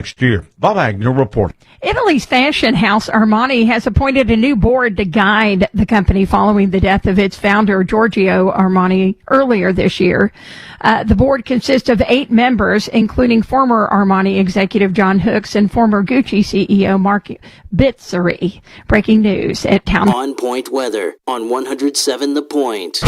next year. Bob Agnew reporting. Italy's fashion house Armani has appointed a new board to guide the company following the death of its founder, Giorgio Armani, earlier this year. The board consists of 8 members, including former Armani executive John Hooks and former Gucci CEO Mark Bizzarri. Breaking news at Town. On Point weather on 107 The Point.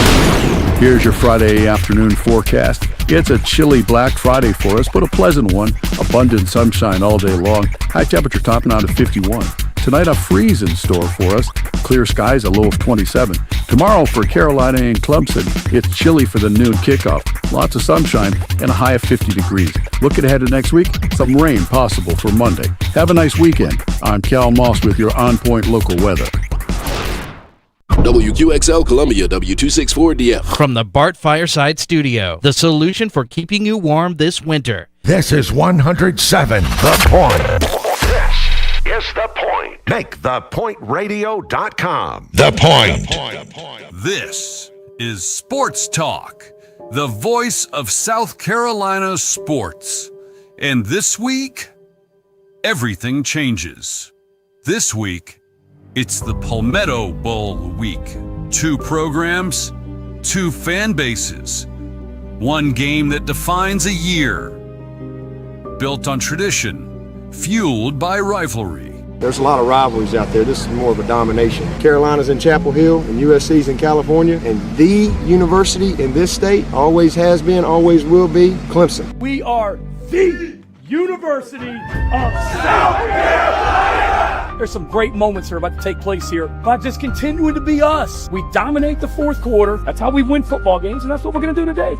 Here's your Friday afternoon forecast. It's a chilly Black Friday for us, but a pleasant one. Abundant sunshine all day long. High temperature topping out at 51. Tonight, a freeze in store for us. Clear skies, a low of 27. Tomorrow for Carolina and Clemson, it's chilly for the noon kickoff. Lots of sunshine and a high of 50 degrees. Looking ahead to next week, some rain possible for Monday. Have a nice weekend. I'm Cal Moss with your On Point local weather. WQXL Columbia, W264DF. From the Bart Fireside Studio, the solution for keeping you warm this winter. This is 107 The Point. This is The Point. Make thepointradio.com. The Point. This is Sports Talk, the voice of South Carolina sports. And this week, everything changes. This week, it's the Palmetto Bowl week. 2 programs, 2 fan bases, 1 game that defines a year. Built on tradition, fueled by rivalry. There's a lot of rivalries out there. This is more of a domination. Carolina's in Chapel Hill and USC's in California, and the university in this state always has been, always will be, Clemson. We are the University of South Carolina. There's some great moments that are about to take place here by just continuing to be us. We dominate the fourth quarter. That's how we win football games, and that's what we're going to do today.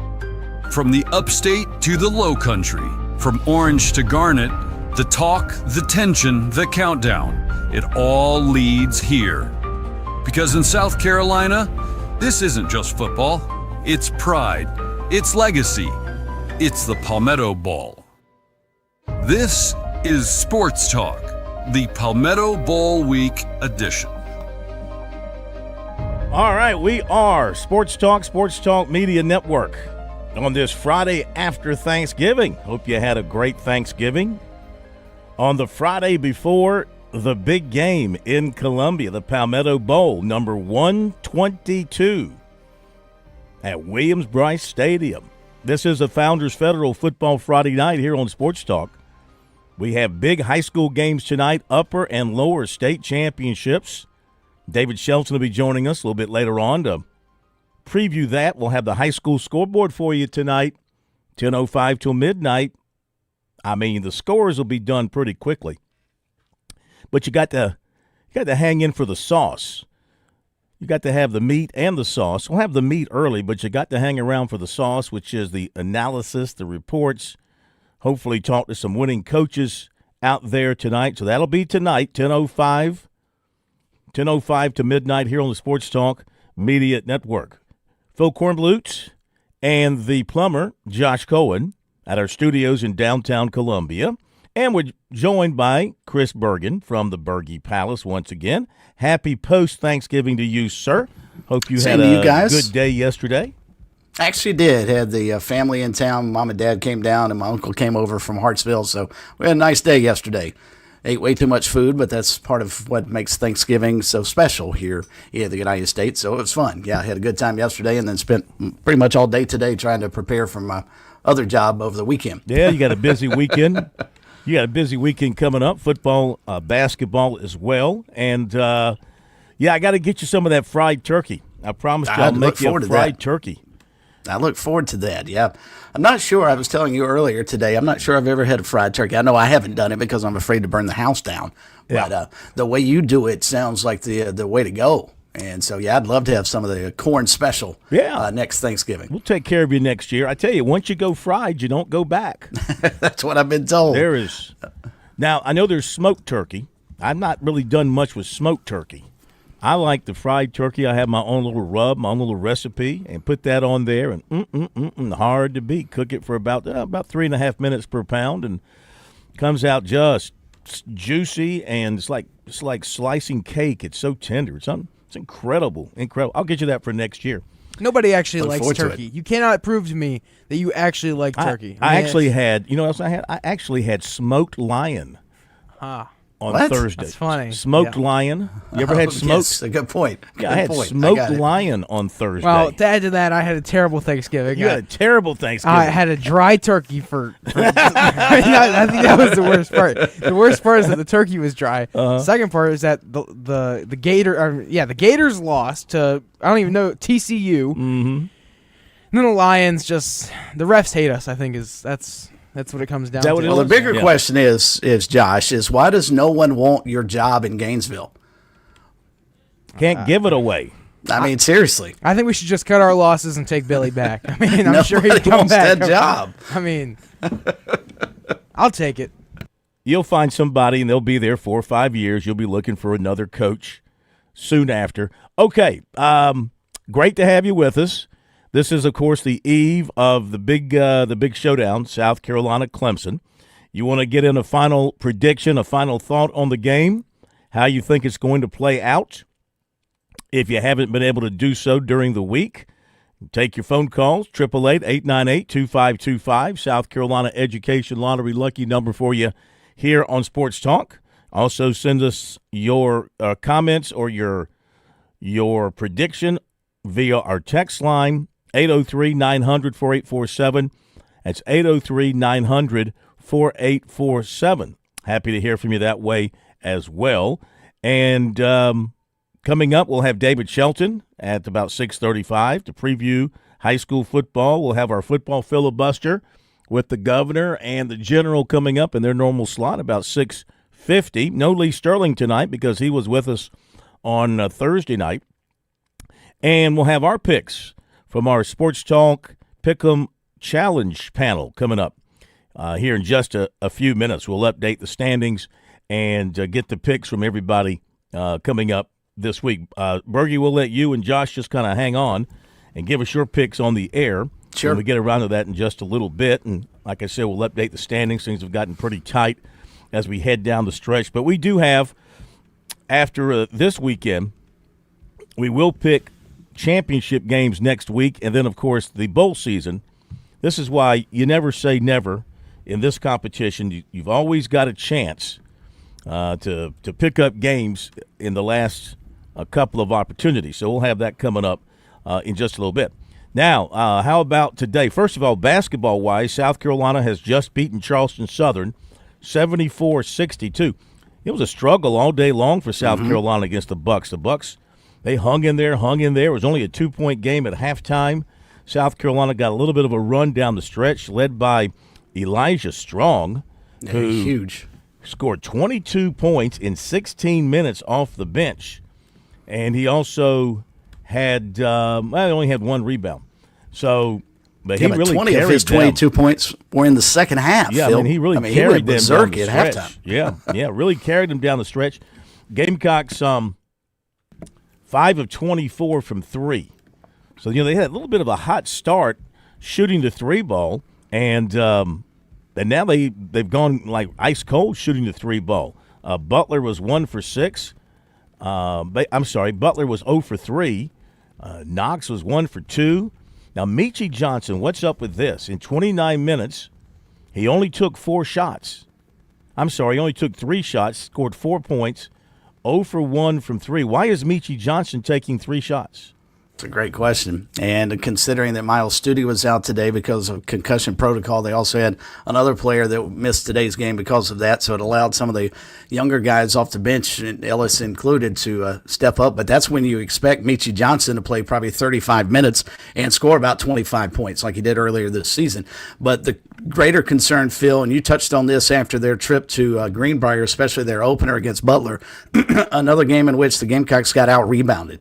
From the upstate to the low country, from orange to garnet, the talk, the tension, the countdown, it all leads here. Because in South Carolina, this isn't just football. It's pride. It's legacy. It's the Palmetto Bowl. This is Sports Talk, the Palmetto Bowl Week edition. All right, we are Sports Talk Media Network on this Friday after Thanksgiving. Hope you had a great Thanksgiving. On the Friday before the big game in Columbia, the Palmetto Bowl, number 122 at Williams-Brice Stadium. This is a Founders Federal Football Friday night here on Sports Talk. We have big high school games tonight, upper and lower state championships. David Shelton will be joining us a little bit later on to preview that. We'll have the high school scoreboard for you tonight, 10:05 till midnight. I mean, the scores will be done pretty quickly. But you got to hang in for the sauce. You got to have the meat and the sauce. We'll have the meat early, but you got to hang around for the sauce, which is the analysis, the reports. Hopefully talk to some winning coaches out there tonight. So that'll be tonight, 10:05 to midnight here on the Sports Talk Media Network. Phil Kornblut and the plumber, Josh Cohen, at our studios in downtown Columbia. And we're joined by Chris Bergen from the Berge Palace once again. Happy post-Thanksgiving to you, sir. Hope you had a good day yesterday. Actually did. Had the family in town. Mom and Dad came down, and my uncle came over from Hartsville. So we had a nice day yesterday. Ate way too much food, but that's part of what makes Thanksgiving so special here in the United States. So it was fun. Yeah, I had a good time yesterday and then spent pretty much all day today trying to prepare for my other job over the weekend. Yeah, you got a busy weekend. You got a busy weekend coming up, football, basketball as well. And, I got to get you some of that fried turkey. I promised you I'll make you a fried turkey. I look forward to that, yeah. I'm not sure, I was telling you earlier today, I'm not sure I've ever had a fried turkey. I know I haven't done it because I'm afraid to burn the house down. Yeah. But the way you do it sounds like the way to go. And so, I'd love to have some of the corn special next Thanksgiving. We'll take care of you next year. I tell you, once you go fried, you don't go back. That's what I've been told. There is. Now, I know there's smoked turkey. I've not really done much with smoked turkey. I like the fried turkey. I have my own little rub, my own little recipe, and put that on there, and hard to beat. Cook it for about 3.5 minutes per pound, and comes out just juicy, and it's like slicing cake. It's so tender. It's incredible. I'll get you that for next year. Nobody actually Look likes forward to turkey. You cannot prove to me that you actually like turkey. I actually had, you know what else I had? I actually had smoked lion on Thursday. That's funny. Smoked lion. You ever had smoked? Yes, a good point. Yeah, I had smoked lion on Thursday. Well, to add to that, I had a terrible Thanksgiving. You had a terrible Thanksgiving. I had a dry turkey for I think that was the worst part. The worst part is that the turkey was dry. Second part is that the the Gators lost to, I don't even know, TCU. Mm-hmm. And then the Lions the refs hate us, I think that's what it comes down to. Well, the bigger question is Josh, why does no one want your job in Gainesville? Can't give it away. I mean, seriously. I think we should just cut our losses and take Billy back. I mean, I'm sure he'd come wants back. that job. I mean, I'll take it. You'll find somebody, and they'll be there 4 or 5 years. You'll be looking for another coach soon after. Okay, great to have you with us. This is, of course, the eve of the big showdown, South Carolina-Clemson. You want to get in a final prediction, a final thought on the game, how you think it's going to play out. If you haven't been able to do so during the week, take your phone calls, 888-898-2525, South Carolina Education Lottery lucky number for you here on Sports Talk. Also send us your comments or your prediction via our text line, 803-900-4847. That's 803-900-4847. Happy to hear from you that way as well. And coming up, we'll have David Shelton at about 6:35 to preview high school football. We'll have our football filibuster with the governor and the general coming up in their normal slot about 6:50. No Lee Sterling tonight because he was with us on Thursday night. And we'll have our picks from our Sports Talk Pick'em Challenge panel coming up here in just a few minutes. We'll update the standings and get the picks from everybody coming up this week. Bergie, we'll let you and Josh just kind of hang on and give us your picks on the air. Sure. When we get around to that in just a little bit. And like I said, we'll update the standings. Things have gotten pretty tight as we head down the stretch. But we do have, after this weekend, we will pick championship games next week, and then, of course, the bowl season. This is why you never say never in this competition. You've always got a chance to pick up games in the last couple of opportunities. So we'll have that coming up in just a little bit. Now, how about today? First of all, basketball-wise, South Carolina has just beaten Charleston Southern 74-62. It was a struggle all day long for South Carolina against the Bucks. The Bucks, they hung in there. It was only a 2-point game at halftime. South Carolina got a little bit of a run down the stretch, led by Elijah Strong, who scored 22 points in 16 minutes off the bench. And he also had only had one rebound. So, but he really 20 carried of his 22 points were in the second half. Yeah, Phil. I mean, he really he carried went them down berserk the at stretch. halftime. Really carried them down the stretch. Gamecocks 5 of 24 from 3. So, they had a little bit of a hot start shooting the 3-ball, and now they've gone like ice cold shooting the 3-ball. Butler was 1 for 6. Butler was 0 for 3. Knox was 1 for 2. Now, Meechie Johnson, what's up with this? In 29 minutes, he only took 4 shots. He only took 3 shots, scored 4 points, 0 for 1 from 3. Why is Meechie Johnson taking 3 shots? It's a great question. And considering that Miles Studi was out today because of concussion protocol, they also had another player that missed today's game because of that. So it allowed some of the younger guys off the bench, and Ellis included, to step up. But that's when you expect Meechie Johnson to play probably 35 minutes and score about 25 points like he did earlier this season. But the greater concern, Phil, and you touched on this after their trip to Greenbrier, especially their opener against Butler, another game in which the Gamecocks got out-rebounded.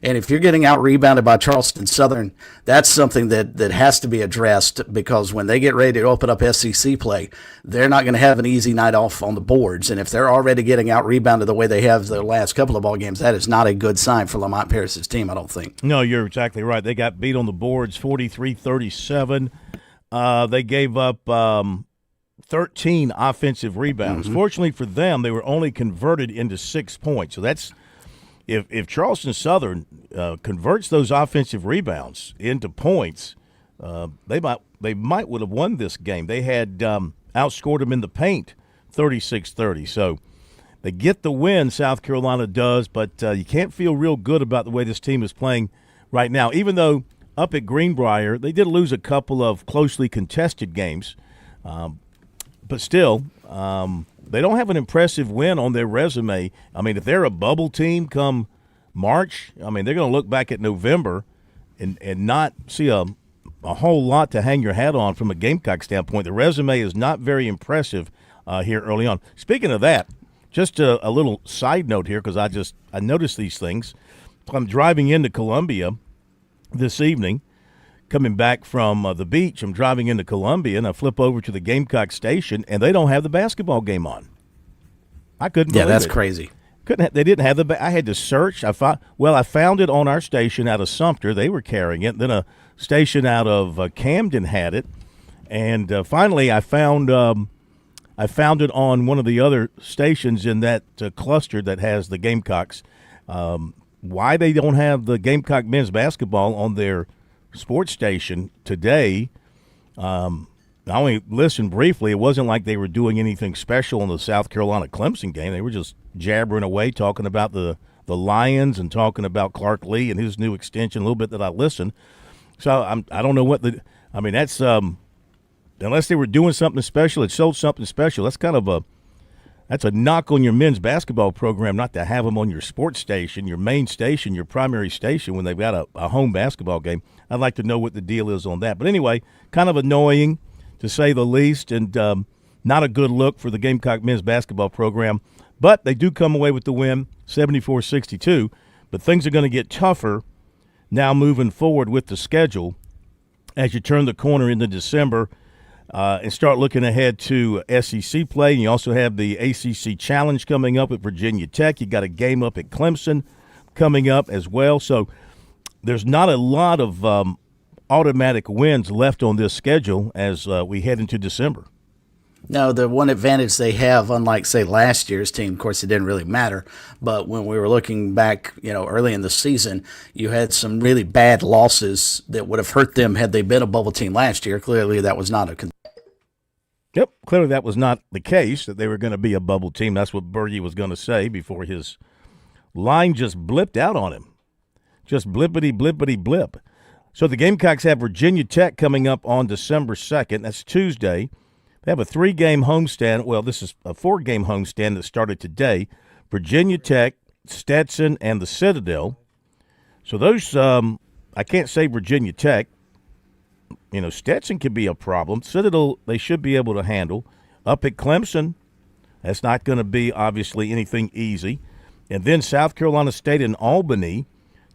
And if you're getting out-rebounded by Charleston Southern, that's something that has to be addressed, because when they get ready to open up SEC play, they're not going to have an easy night off on the boards. And if they're already getting out-rebounded the way they have the last couple of ball games, that is not a good sign for Lamont Paris's team, I don't think. No, you're exactly right. They got beat on the boards 43-37. They gave up 13 offensive rebounds. Fortunately for them, they were only converted into 6 points. So that's if Charleston Southern converts those offensive rebounds into points, they might would have won this game. They had outscored them in the paint 36-30. So they get the win, South Carolina does, but you can't feel real good about the way this team is playing right now, even though up at Greenbrier they did lose a couple of closely contested games. But still, they don't have an impressive win on their resume. I mean, if they're a bubble team come March, I mean, they're going to look back at November and not see a whole lot to hang your hat on from a Gamecock standpoint. The resume is not very impressive here early on. Speaking of that, just a little side note here, because I noticed these things. I'm driving into Columbia this evening, coming back from the beach. I'm driving into Columbia, and I flip over to the Gamecock station, and they don't have the basketball game on. I couldn't believe it. Yeah, that's crazy. They didn't have I had to search. I found it on our station out of Sumter. They were carrying it. Then a station out of Camden had it, and finally I found it on one of the other stations in that cluster that has the Gamecocks. Why they don't have the Gamecock men's basketball on their sports station today, I only listened briefly. It wasn't like they were doing anything special in the South Carolina Clemson game. They were just jabbering away, talking about the Lions and talking about Clark Lee and his new extension, a little bit that I listened. So I don't know what that's unless they were doing something special, it showed something special. That's kind of that's a knock on your men's basketball program not to have them on your sports station, your main station, your primary station when they've got a home basketball game. I'd like to know what the deal is on that. But anyway, kind of annoying to say the least, and not a good look for the Gamecock men's basketball program. But they do come away with the win, 74-62. But things are going to get tougher now moving forward with the schedule as you turn the corner into December and start looking ahead to SEC play. And you also have the ACC Challenge coming up at Virginia Tech. You got a game up at Clemson coming up as well. So there's not a lot of automatic wins left on this schedule as we head into December. No, the one advantage they have, unlike, say, last year's team, of course, it didn't really matter. But when we were looking back, early in the season, you had some really bad losses that would have hurt them had they been a bubble team last year. Clearly, that was not Yep, clearly that was not the case, that they were going to be a bubble team. That's what Bergie was going to say before his line just blipped out on him. Just blippity, blippity, blip. So the Gamecocks have Virginia Tech coming up on December 2nd. That's Tuesday. They have a 3-game homestand. Well, this is a 4-game homestand that started today. Virginia Tech, Stetson, and the Citadel. So those, I can't say Virginia Tech. Stetson could be a problem. Citadel, they should be able to handle. Up at Clemson, that's not going to be, obviously, anything easy. And then South Carolina State and Albany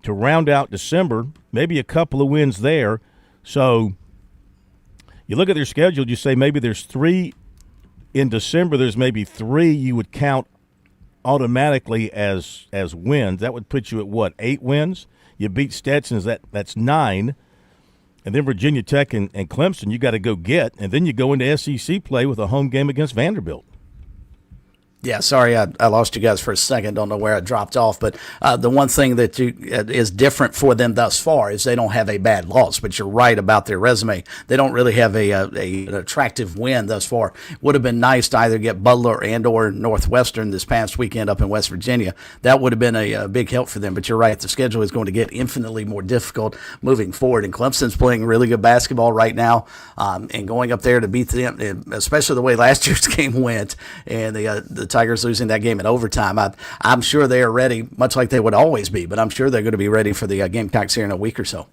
to round out December, maybe a couple of wins there. So you look at their schedule, you say maybe there's 3 in December. There's maybe 3 you would count automatically as wins. That would put you at what, 8 wins? You beat Stetson, that's 9. And then Virginia Tech and Clemson you got to go get. And then you go into SEC play with a home game against Vanderbilt. Yeah, sorry, I lost you guys for a second. Don't know where I dropped off. But the one thing that is different for them thus far is they don't have a bad loss. But you're right about their resume. They don't really have an attractive win thus far. Would have been nice to either get Butler and or Northwestern this past weekend up in West Virginia. That would have been a big help for them. But you're right, the schedule is going to get infinitely more difficult moving forward. And Clemson's playing really good basketball right now. And going up there to beat them, especially the way last year's game went, and the Tigers losing that game in overtime. I'm sure they are ready, much like they would always be, but I'm sure they're going to be ready for the Gamecocks here in a week or so.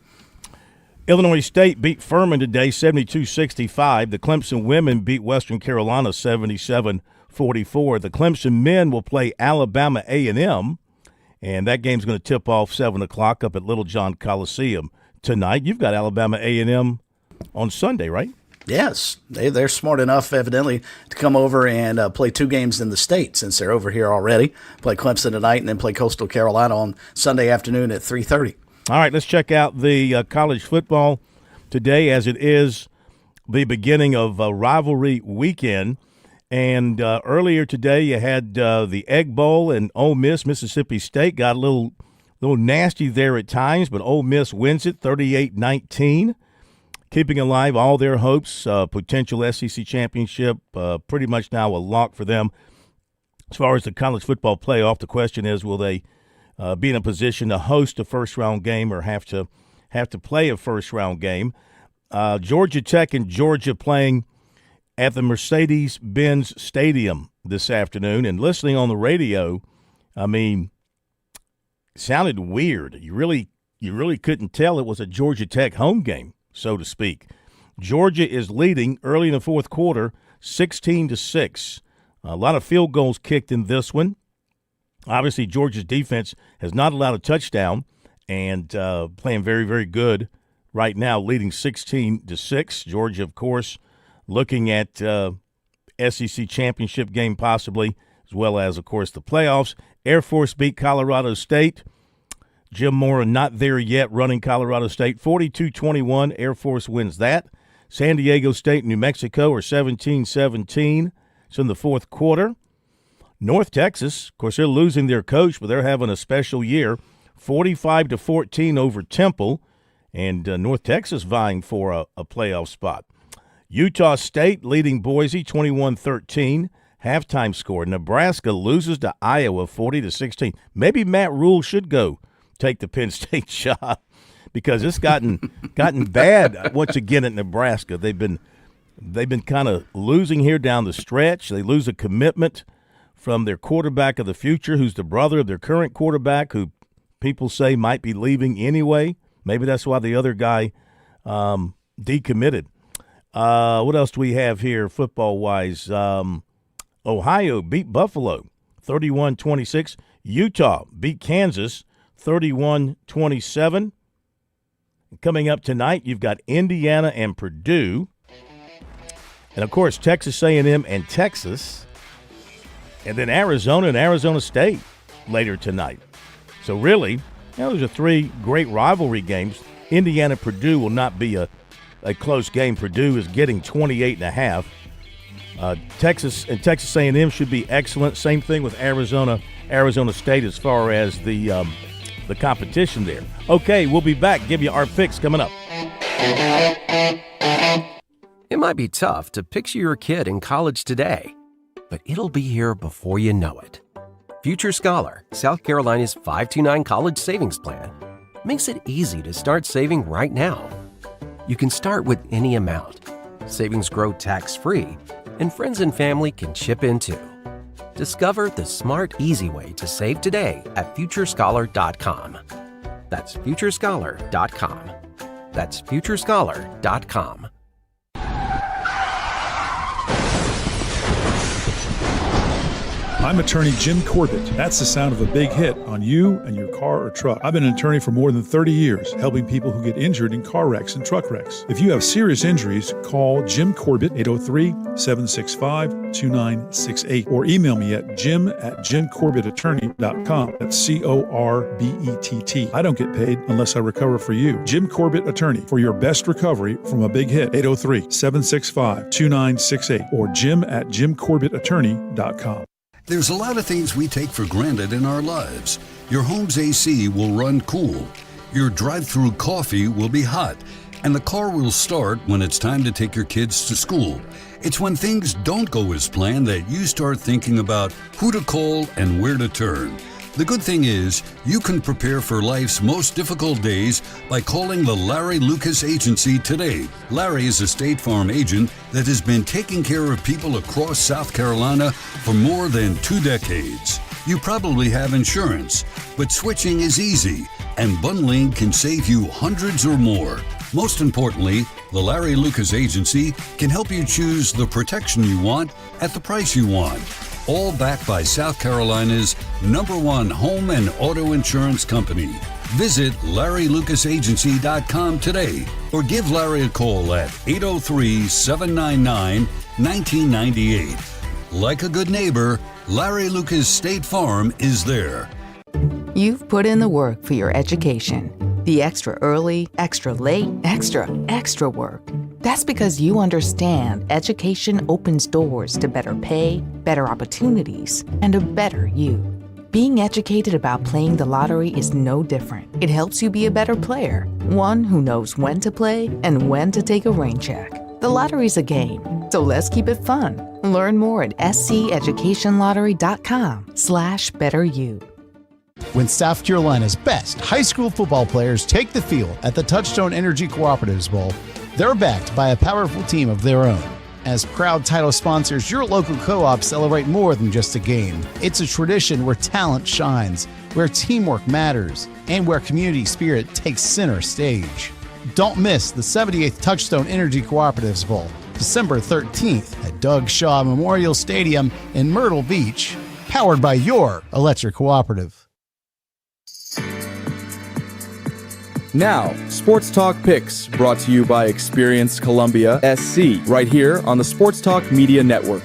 Illinois State beat Furman today 72-65. The Clemson women beat Western Carolina 77-44. The Clemson men will play Alabama A&M, and that game's going to tip off 7 o'clock up at Little John Coliseum tonight. You've got Alabama A&M on Sunday, right? Yes, they're smart enough, evidently, to come over and play 2 games in the state since they're over here already. Play Clemson tonight and then play Coastal Carolina on Sunday afternoon at 3:30. All right, let's check out the college football today as it is the beginning of rivalry weekend. And earlier today, you had the Egg Bowl, and Ole Miss, Mississippi State got a little nasty there at times, but Ole Miss wins it 38-19, keeping alive all their hopes. Potential SEC championship, pretty much now a lock for them. As far as the college football playoff, the question is, will they be in a position to host a first-round game or have to play a first-round game? Georgia Tech and Georgia playing at the Mercedes-Benz Stadium this afternoon, and listening on the radio, I mean, it sounded weird. You really couldn't tell it was a Georgia Tech home game, so to speak. Georgia is leading early in the fourth quarter, 16-6. A lot of field goals kicked in this one. Obviously, Georgia's defense has not allowed a touchdown and playing very, very good right now, leading 16-6. Georgia, of course, looking at SEC championship game possibly, as well as, of course, the playoffs. Air Force beat Colorado State. Jim Mora not there yet, running Colorado State 42-21. Air Force wins that. San Diego State and New Mexico are 17-17. It's in the fourth quarter. North Texas, of course, they're losing their coach, but they're having a special year, 45-14 over Temple, and North Texas vying for a playoff spot. Utah State leading Boise 21-13. Halftime score. Nebraska loses to Iowa 40-16. Maybe Matt Rule should go take the Penn State job because it's gotten bad once again at Nebraska. They've been kind of losing here down the stretch. They lose a commitment from their quarterback of the future, who's the brother of their current quarterback, who people say might be leaving anyway. Maybe that's why the other guy decommitted. What else do we have here football-wise? Ohio beat Buffalo 31-26. Utah beat Kansas 31-27. Coming up tonight, you've got Indiana and Purdue. And, of course, Texas A&M and Texas. And then Arizona and Arizona State later tonight. So, really, those are three great rivalry games. Indiana-Purdue will not be a close game. Purdue is getting 28.5. Texas and Texas A&M should be excellent. Same thing with Arizona State as far as the competition there. Okay, we'll be back. Give you our picks coming up. It might be tough to picture your kid in college today, but it'll be here before you know it. Future Scholar, South Carolina's 529 college savings plan, makes it easy to start saving right now. You can start with any amount. Savings grow tax-free, and friends and family can chip in too. Discover the smart, easy way to save today at FutureScholar.com. That's FutureScholar.com. That's FutureScholar.com. I'm attorney Jim Corbett. That's the sound of a big hit on you and your car or truck. I've been an attorney for more than 30 years, helping people who get injured in car wrecks and truck wrecks. If you have serious injuries, call Jim Corbett, 803-765-2968, or email me at jim@jimcorbettattorney.com. That's CORBETT. I don't get paid unless I recover for you. Jim Corbett Attorney, for your best recovery from a big hit, 803-765-2968, or jim@jimcorbettattorney.com. There's a lot of things we take for granted in our lives. Your home's AC will run cool. Your drive-through coffee will be hot. And the car will start when it's time to take your kids to school. It's when things don't go as planned that you start thinking about who to call and where to turn. The good thing is, you can prepare for life's most difficult days by calling the Larry Lucas Agency today. Larry is a State Farm agent that has been taking care of people across South Carolina for more than 2 decades. You probably have insurance, but switching is easy, and bundling can save you hundreds or more. Most importantly, the Larry Lucas Agency can help you choose the protection you want at the price you want. All backed by South Carolina's #1 home and auto insurance company. Visit LarryLucasAgency.com today or give Larry a call at 803-799-1998. Like a good neighbor, Larry Lucas State Farm is there. You've put in the work for your education. The extra early, extra late, extra work. That's because you understand education opens doors to better pay, better opportunities, and a better you. Being educated about playing the lottery is no different. It helps you be a better player, one who knows when to play and when to take a rain check. The lottery's a game, so let's keep it fun. Learn more at sceducationlottery.com/betteryou. When South Carolina's best high school football players take the field at the Touchstone Energy Cooperatives Bowl, they're backed by a powerful team of their own. As proud title sponsors, your local co-ops celebrate more than just a game. It's a tradition where talent shines, where teamwork matters, and where community spirit takes center stage. Don't miss the 78th Touchstone Energy Cooperatives Bowl, December 13th at Doug Shaw Memorial Stadium in Myrtle Beach, powered by your electric cooperative. Now, Sports Talk Picks, brought to you by Experience Columbia SC, right here on the Sports Talk Media Network.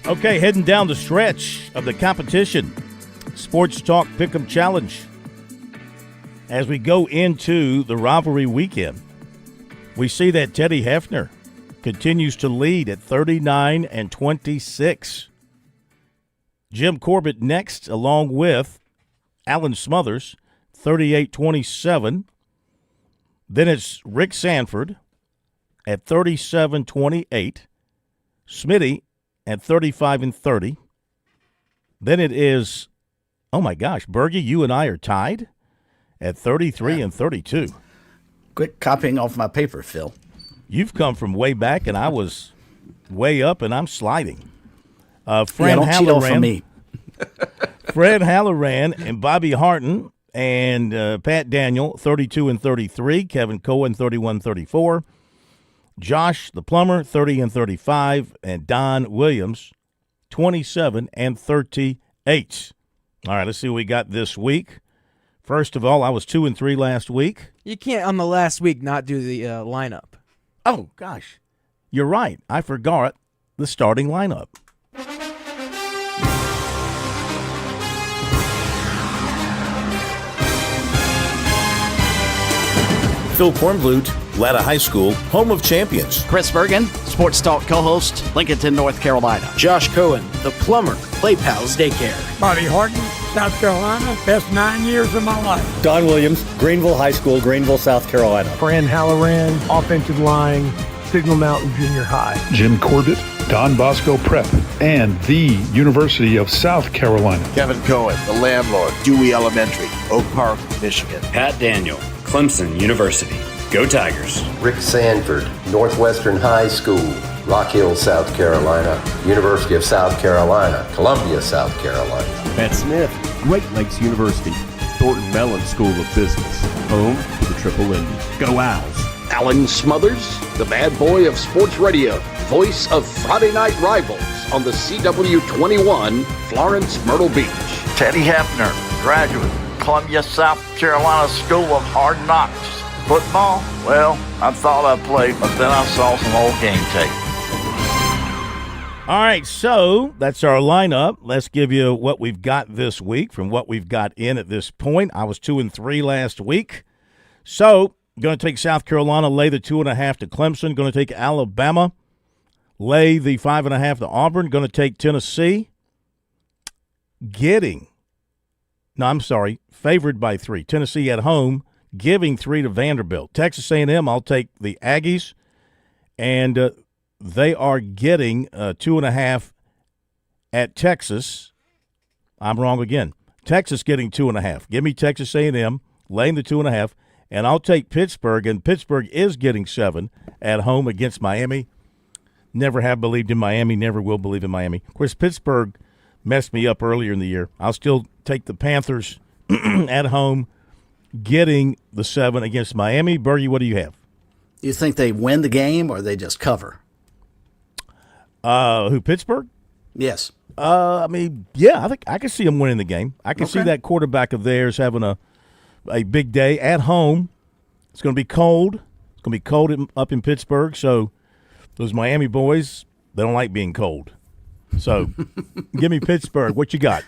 Okay, heading down the stretch of the competition, Sports Talk Pick'em Challenge. As we go into the rivalry weekend, we see that Teddy Hefner continues to lead at 39-26. Jim Corbett next, along with Alan Smothers, 38-27. Then it's Rick Sanford at 37-28. Smitty at 35-30. Then it is, oh my gosh, Bergie, you and I are tied at 33-32. Quit copying off my paper, Phil. You've come from way back, and I was way up, and I'm sliding. Fred don't cheat off of me. Fred Halloran and Bobby Harton and Pat Daniel, 32-33. Kevin Cohen, 31-34. Josh the Plumber, 30-35. And Don Williams, 27-38. All right, let's see what we got this week. First of all, I was 2-3 last week. You can't, on the last week, not do the lineup. Oh, gosh. You're right. I forgot the starting lineup. Phil Kornblut, Latta High School, home of champions. Chris Bergen, Sports Talk co-host, Lincolnton, North Carolina. Josh Cohen, the plumber, Play Pals Daycare. Bobby Harton, South Carolina, best 9 years of my life. Don Williams, Greenville High School, Greenville, South Carolina. Fran Halloran, offensive line, Signal Mountain Junior High. Jim Corbett, Don Bosco Prep, and the University of South Carolina. Kevin Cohen, the landlord, Dewey Elementary, Oak Park, Michigan. Pat Daniel, Clemson University. Go Tigers. Rick Sanford, Northwestern High School, Rock Hill, South Carolina, University of South Carolina, Columbia, South Carolina. Pat Smith, Great Lakes University, Thornton Mellon School of Business, home to the Triple M. Go Owls. Alan Smothers, the bad boy of sports radio, voice of Friday Night Rivals on the CW21, Florence, Myrtle Beach. Teddy Hefner, graduate, Columbia, South Carolina School of Hard Knocks. Football? Well, I thought I played, but then I saw some old game tape. All right, so that's our lineup. Let's give you what we've got this week from what we've got in at this point. I was 2-3 last week. So, going to take South Carolina, lay the 2.5 to Clemson. Going to take Alabama, lay the 5.5 to Auburn. Going to take Tennessee. Favored by 3. Tennessee at home, giving 3 to Vanderbilt. Texas A&M, I'll take the Aggies, and they are getting 2.5 at Texas. I'm wrong again. Texas getting 2.5. Give me Texas A&M, laying the 2.5, and I'll take Pittsburgh, and Pittsburgh is getting 7 at home against Miami. Never have believed in Miami, never will believe in Miami. Of course, Pittsburgh messed me up earlier in the year. I'll still take the Panthers at home, getting the 7 against Miami. Bergie, what do you have? Do you think they win the game or they just cover? Pittsburgh? Yes. I think I can see them winning the game. I can see that quarterback of theirs having a big day at home. It's going to be cold. It's going to be cold up in Pittsburgh, so those Miami boys, they don't like being cold. So give me Pittsburgh. What you got?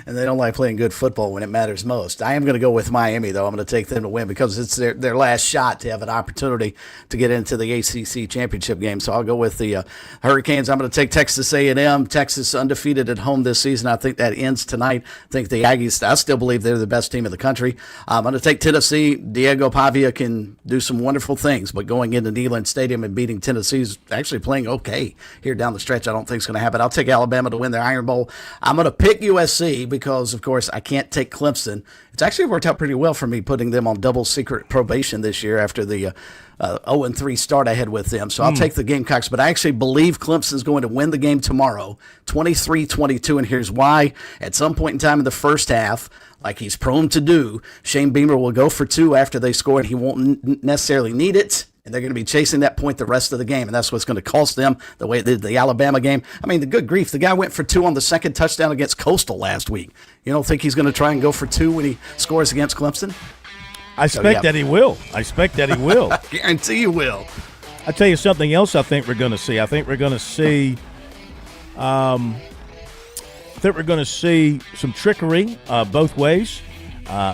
and they don't like playing good football when it matters most. I am going to go with Miami, though. I'm going to take them to win because it's their last shot to have an opportunity to get into the ACC championship game. So I'll go with the Hurricanes. I'm going to take Texas A&M. Texas undefeated at home this season. I think that ends tonight. I think the Aggies, I still believe they're the best team in the country. I'm going to take Tennessee. Diego Pavia can do some wonderful things, but going into Neyland Stadium and beating Tennessee's actually playing okay here down the stretch. I don't think it's going to happen. I'll take Alabama to win their Iron Bowl. I'm going to pick USC because, of course, I can't take Clemson. It's actually worked out pretty well for me putting them on double secret probation this year after the 0-3 start I had with them. So I'll take the Gamecocks, but I actually believe Clemson's going to win the game tomorrow, 23-22, and here's why. At some point in time in the first half, like he's prone to do, Shane Beamer will go for 2 after they score, and he won't necessarily need it. And they're going to be chasing that point the rest of the game, and that's what's going to cost them the way it did the Alabama game. I mean, the good grief, the guy went for 2 on the second touchdown against Coastal last week. You don't think he's going to try and go for 2 when he scores against Clemson? I expect that he will. I guarantee you will. I'll tell you something else I think we're going to see. I think we're going to see some trickery both ways.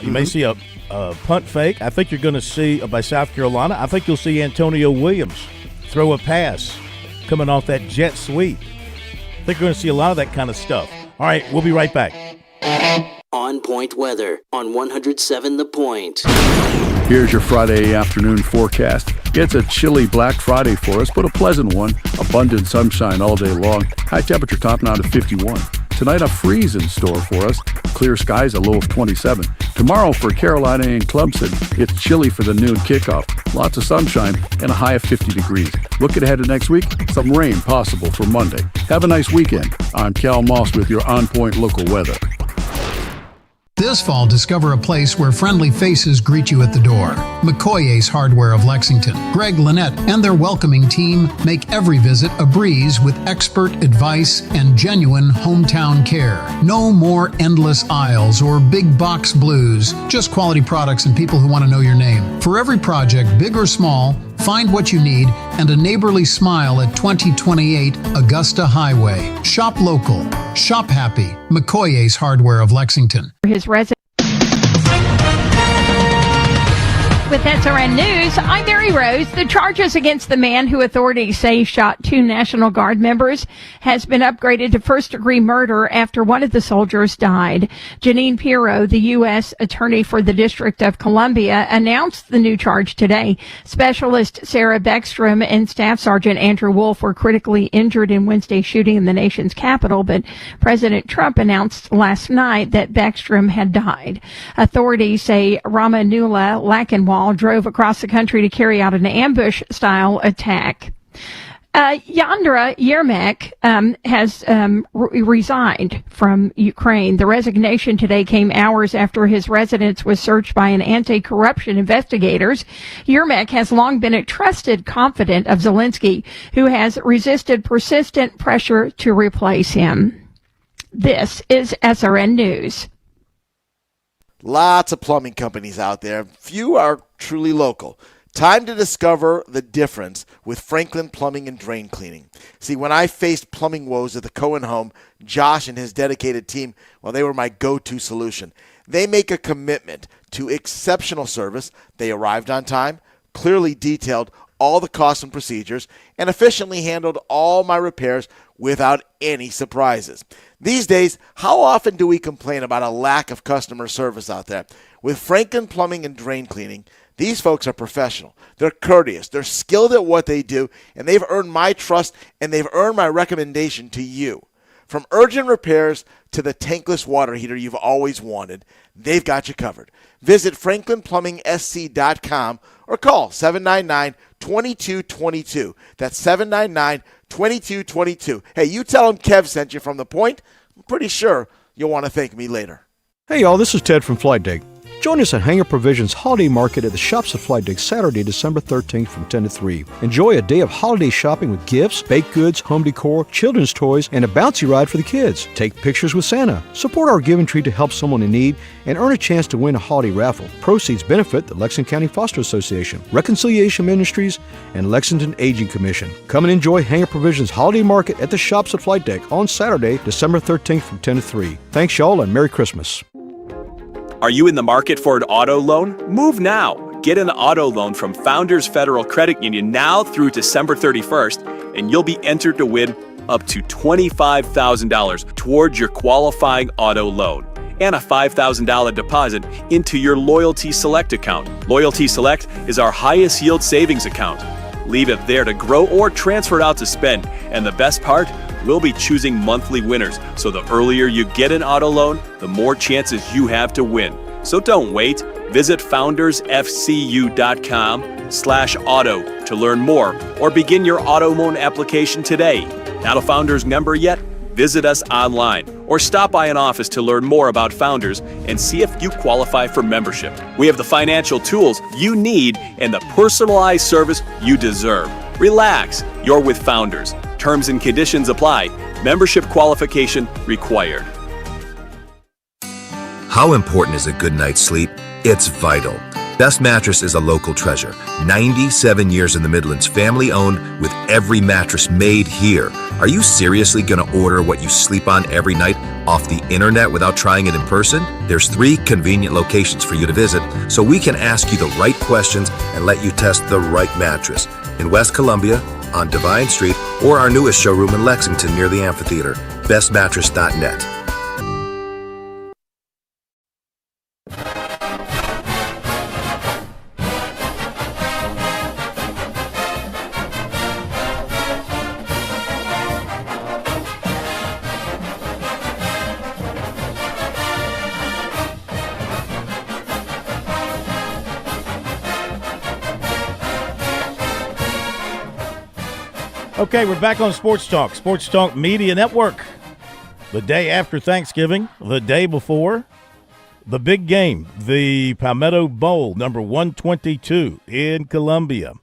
You may see a punt fake. I think you're going to see by South Carolina. I think you'll see Antonio Williams throw a pass coming off that jet sweep. I think you're going to see a lot of that kind of stuff. All right, we'll be right back. On Point Weather on 107 The Point. Here's your Friday afternoon forecast. It's a chilly Black Friday for us, but a pleasant one. Abundant sunshine all day long. High temperature topping out at 51. Tonight, a freeze in store for us. Clear skies, a low of 27. Tomorrow for Carolina and Clemson, it's chilly for the noon kickoff. Lots of sunshine and a high of 50 degrees. Looking ahead to next week, some rain possible for Monday. Have a nice weekend. I'm Cal Moss with your On Point local weather. This fall, discover a place where friendly faces greet you at the door. McCoy's Hardware of Lexington. Greg Lynette and their welcoming team make every visit a breeze with expert advice and genuine hometown care. No more endless aisles or big box blues. Just quality products and people who want to know your name. For every project, big or small, find what you need and a neighborly smile at 2028 Augusta Highway. Shop local. Shop happy. McCoy's Hardware of Lexington. His resident. With SRN News, I'm Mary Rose. The charges against the man who authorities say shot 2 National Guard members has been upgraded to first-degree murder after one of the soldiers died. Janine Pirro, the U.S. Attorney for the District of Columbia, announced the new charge today. Specialist Sarah Beckstrom and Staff Sergeant Andrew Wolf were critically injured in Wednesday's shooting in the nation's capital, but President Trump announced last night that Beckstrom had died. Authorities say Ramanula Lackenwall drove across the country to carry out an ambush-style attack. Yandra Yermak has resigned from Ukraine. The resignation today came hours after his residence was searched by an anti-corruption investigators. Yermak has long been a trusted confidant of Zelensky, who has resisted persistent pressure to replace him. This is SRN News. Lots of plumbing companies out there. Few are truly local. Time to discover the difference with Franklin Plumbing and Drain Cleaning. See, when I faced plumbing woes at the Cohen home, Josh and his dedicated team, well, they were my go-to solution. They make a commitment to exceptional service. They arrived on time, clearly detailed all the costs and procedures, and efficiently handled all my repairs without any surprises. These days, how often do we complain about a lack of customer service out there? With Franklin Plumbing and Drain Cleaning, these folks are professional. They're courteous. They're skilled at what they do, and they've earned my trust, and they've earned my recommendation to you. From urgent repairs to the tankless water heater you've always wanted, they've got you covered. Visit franklinplumbing.sc.com or call 799-2222. That's 799-2222. Hey, you tell them Kev sent you from The Point. I'm pretty sure you'll want to thank me later. Hey, y'all, this is Ted from Flight Deck. Join us at Hanger Provisions Holiday Market at the Shops at Flight Deck Saturday, December 13th from 10 to 3. Enjoy a day of holiday shopping with gifts, baked goods, home decor, children's toys, and a bouncy ride for the kids. Take pictures with Santa. Support our Giving Tree to help someone in need and earn a chance to win a holiday raffle. Proceeds benefit the Lexington County Foster Association, Reconciliation Ministries, and Lexington Aging Commission. Come and enjoy Hanger Provisions Holiday Market at the Shops at Flight Deck on Saturday, December 13th from 10 to 3. Thanks, y'all, and Merry Christmas. Are you in the market for an auto loan? Move now. Get an auto loan from Founders Federal Credit Union now through December 31st, and you'll be entered to win up to $25,000 towards your qualifying auto loan and a $5,000 deposit into your Loyalty Select account. Loyalty Select is our highest yield savings account. Leave it there to grow or transfer it out to spend. And the best part, we'll be choosing monthly winners. So the earlier you get an auto loan, the more chances you have to win. So don't wait. Visit foundersfcu.com/auto to learn more or begin your auto loan application today. Not a Founders member yet? Visit us online or stop by an office to learn more about Founders and see if you qualify for membership. We have the financial tools you need and the personalized service you deserve. Relax, you're with Founders. Terms and conditions apply. Membership qualification required. How important is a good night's sleep? It's vital. Best Mattress is a local treasure. 97 years in the Midlands, family owned, with every mattress made here. Are you seriously going to order what you sleep on every night off the internet without trying it in person? There's 3 convenient locations for you to visit so we can ask you the right questions and let you test the right mattress. In West Columbia, on Divine Street, or our newest showroom in Lexington near the amphitheater. bestmattress.net. Okay, we're back on Sports Talk, Sports Talk Media Network. The day after Thanksgiving, the day before, the big game, the Palmetto Bowl, number 122 in Columbia.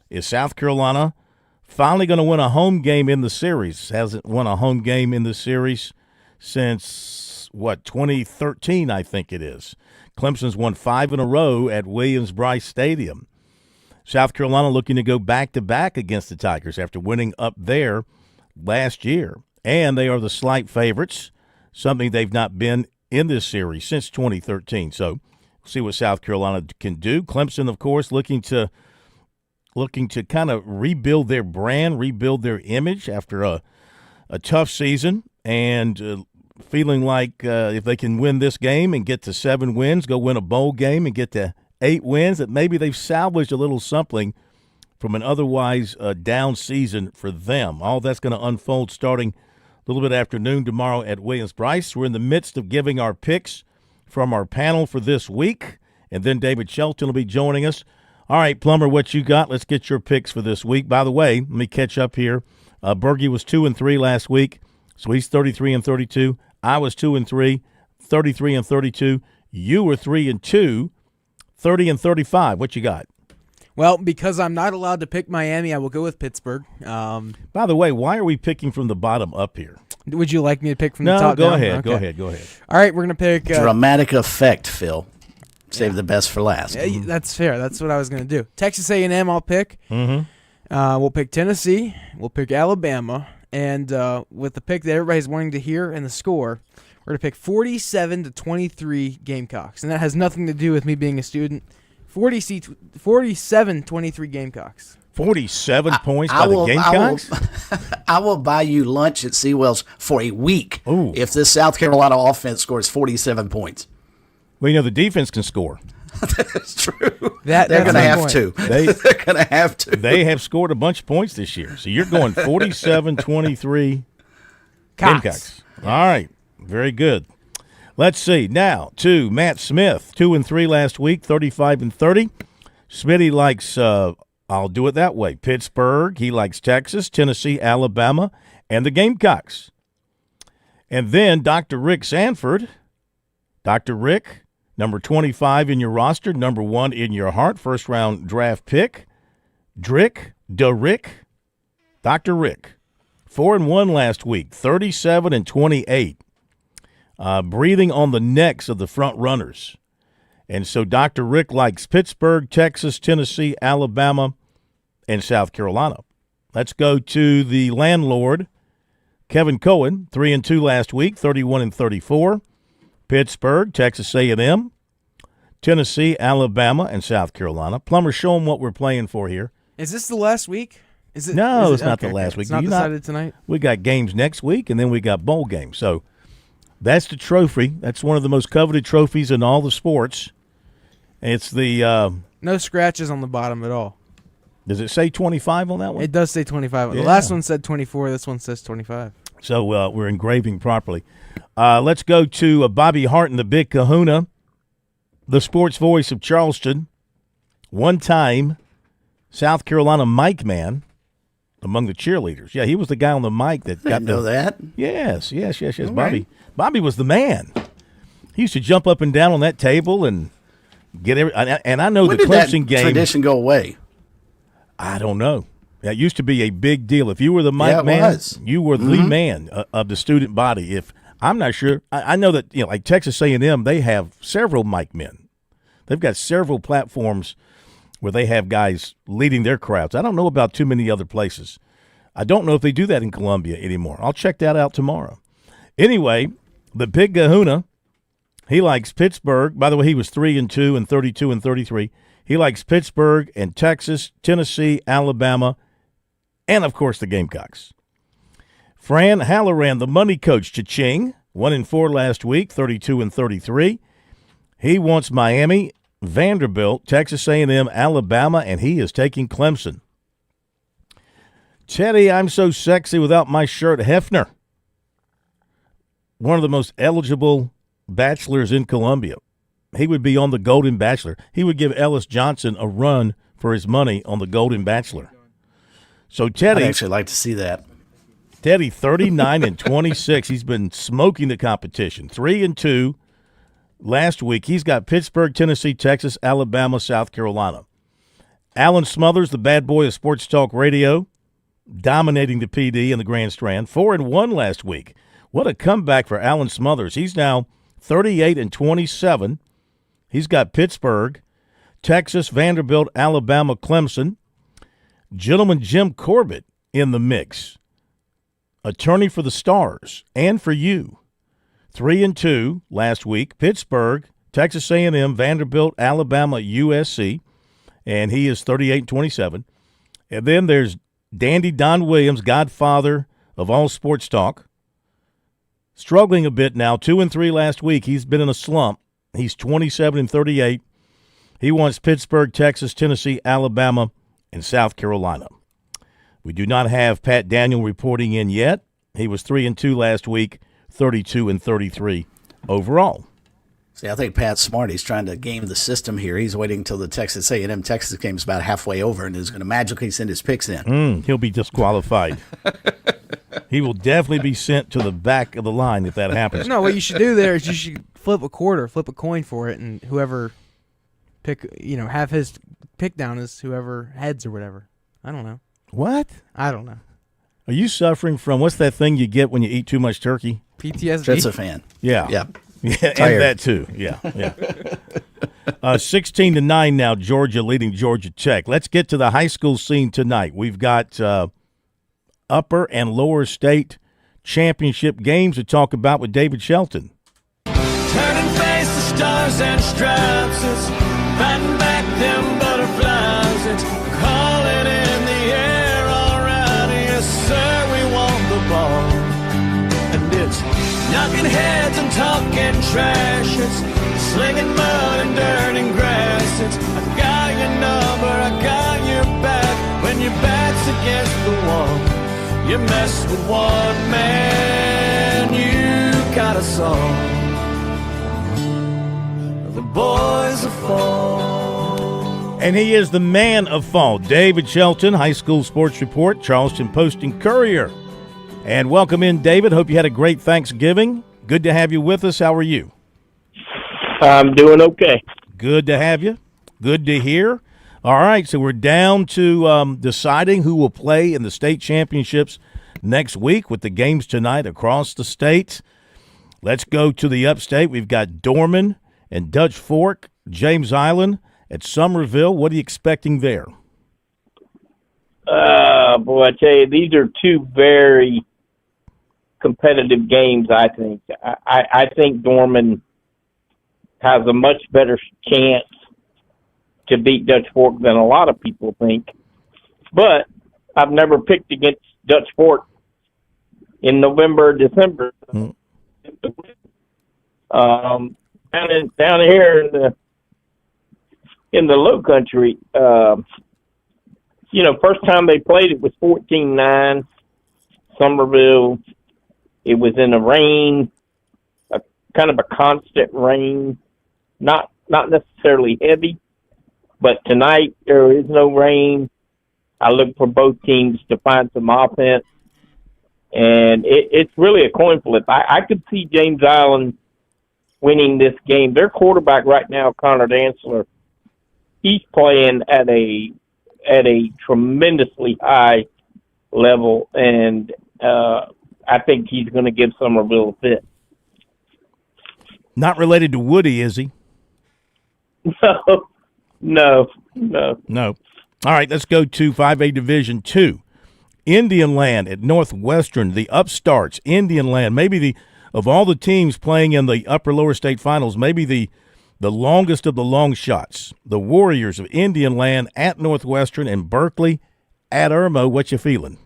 Is South Carolina finally going to win a home game in the series? Hasn't won a home game in the series since, 2013, I think it is. Clemson's won 5 in a row at Williams-Brice Stadium. South Carolina looking to go back-to-back against the Tigers after winning up there last year. And they are the slight favorites, something they've not been in this series since 2013. So we'll see what South Carolina can do. Clemson, of course, looking to kind of rebuild their brand, rebuild their image after a tough season, and feeling like if they can win this game and get to 7 wins, go win a bowl game and get to 8 wins, that maybe they've salvaged a little something from an otherwise down season for them. All that's going to unfold starting a little bit after noon tomorrow at Williams-Brice. We're in the midst of giving our picks from our panel for this week, and then David Shelton will be joining us. All right, Plummer, what you got? Let's get your picks for this week. By the way, let me catch up here. Bergie was 2-3 last week, so he's 33-32. I was 2-3, 33-32. You were 3-2. 30-35. What you got? Well, because I'm not allowed to pick Miami, I will go with Pittsburgh. By the way, why are we picking from the bottom up here? Would you like me to pick from the top down? Okay. Go ahead. All right, we're going to pick... Dramatic effect, Phil. Save the best for last. That's fair. That's what I was going to do. Texas A&M I'll pick. Mm-hmm. We'll pick Tennessee. We'll pick Alabama. And with the pick that everybody's wanting to hear and the score, we're going to pick 47-23 Gamecocks. And that has nothing to do with me being a student. 47-23 Gamecocks. 47 points by the Gamecocks? I will buy you lunch at Seawell's for a week if this South Carolina offense scores 47 points. Well, the defense can score. That's true. They're going to have to. They're going to have to. They have scored a bunch of points this year. So you're going 47-23 Gamecocks. All right. Very good. Let's see. Now to Matt Smith, 2-3 last week, 35-30. Smitty likes, I'll do it that way, Pittsburgh. He likes Texas, Tennessee, Alabama, and the Gamecocks. And then Dr. Rick Sanford. Dr. Rick, Number 25 in your roster, number 1 in your heart, first-round draft pick, Dr. Rick. 4-1 last week, 37-28. Breathing on the necks of the front runners. And so Dr. Rick likes Pittsburgh, Texas, Tennessee, Alabama, and South Carolina. Let's go to the landlord, Kevin Cohen, 3-2 last week, 31-34. Pittsburgh, Texas A&M, Tennessee, Alabama, and South Carolina. Plumber, show them what we're playing for here. Is this the last week? It's not the last week. It's not decided tonight? We got games next week, and then we got bowl games. So that's the trophy. That's one of the most coveted trophies in all the sports. It's the no scratches on the bottom at all. Does it say 25 on that one? It does say 25. Yeah. The last one said 24. This one says 25. So we're engraving properly. Let's go to Bobby Hart and the Big Kahuna, the sports voice of Charleston, one-time South Carolina mic man among the cheerleaders. Yeah, he was the guy on the mic that got know that. Yes. All Bobby. right. Bobby was the man. He used to jump up and down on that table and get every. And I know When the did that Clemson game tradition go away? I don't know. That used to be a big deal. If you were the mic it man, was. you were the man of the student body. If I'm not sure, I know that like Texas A&M, they have several mic men. They've got several platforms where they have guys leading their crowds. I don't know about too many other places. I don't know if they do that in Columbia anymore. I'll check that out tomorrow. Anyway, the Big Kahuna, he likes Pittsburgh. By the way, he was 3-2 and 32-33. He likes Pittsburgh and Texas, Tennessee, Alabama, and, of course, the Gamecocks. Fran Halloran, the money coach, cha-ching, 1-4 last week, 32-33. He wants Miami, Vanderbilt, Texas A&M, Alabama, and he is taking Clemson. Teddy, I'm so sexy without my shirt, Hefner. One of the most eligible bachelors in Columbia. He would be on the Golden Bachelor. He would give Ellis Johnson a run for his money on the Golden Bachelor. So Teddy, I'd actually like to see that. Teddy, 39-26. He's been smoking the competition. 3-2 last week. He's got Pittsburgh, Tennessee, Texas, Alabama, South Carolina. Alan Smothers, the bad boy of Sports Talk Radio, dominating the PD in the Grand Strand. 4-1 last week. What a comeback for Alan Smothers. He's now 38-27. He's got Pittsburgh, Texas, Vanderbilt, Alabama, Clemson. Gentleman Jim Corbett in the mix. Attorney for the Stars and for you. 3-2 last week. Pittsburgh, Texas A&M, Vanderbilt, Alabama, USC. And he is 38-27. And then there's Dandy Don Williams, godfather of all sports talk. Struggling a bit now. 2-3 last week. He's been in a slump. He's 27-38. He wants Pittsburgh, Texas, Tennessee, Alabama, and South Carolina. We do not have Pat Daniel reporting in yet. He was 3-2 last week, 32-33 overall. See, I think Pat's smart. He's trying to game the system here. He's waiting until the Texas A&M Texas game's about halfway over, and is going to magically send his picks in. He'll be disqualified. He will definitely be sent to the back of the line if that happens. No, what you should do there is you should flip a coin for it, and whoever have his pick down as whoever heads or whatever. I don't know. What? I don't know. Are you suffering from what's that thing you get when you eat too much turkey? PTSD. Tryptophan. Yeah. Yep. Yeah, and that too. Yeah. 16-9 now, Georgia leading Georgia Tech. Let's get to the high school scene tonight. We've got upper and lower state championship games to talk about with David Shelton. Turning face to stars and stripes, it's fighting back them butterflies, it's calling in the air, all right, yes sir, we want the ball, and it's knocking heads and talking trash, it's slinging mud and dirt and grass, it's I got your number, I got your back, when your back's against the wall, you mess with one man, you got a song. The boys of fall. And he is the man of fall. David Shelton, High School Sports Report, Charleston Post and Courier. And welcome in, David. Hope you had a great Thanksgiving. Good to have you with us. How are you? I'm doing okay. Good to have you. Good to hear. All right, so we're down to deciding who will play in the state championships next week with the games tonight across the state. Let's go to the upstate. We've got Dorman and Dutch Fork, James Island at Summerville. What are you expecting there? Boy, I tell you, these are two very competitive games, I think. I think Dorman has a much better chance to beat Dutch Fork than a lot of people think. But I've never picked against Dutch Fork in November or December. Down here in the Low Country, first time they played it was 14-9, Summerville. It was in the rain, kind of a constant rain, not necessarily heavy, but tonight there is no rain. I look for both teams to find some offense, and it's really a coin flip. I could see James Island winning this game. Their quarterback right now, Connor Dantzler, he's playing at a tremendously high level, and I think he's going to give Summerville a fit. Not related to Woody, is he? No. All right, let's go to 5A Division II. Indian Land at Northwestern, the upstarts, Indian Land, maybe of all the teams playing in the upper lower state finals, maybe the longest of the long shots. The Warriors of Indian Land at Northwestern and Berkeley at Irmo. What you feeling?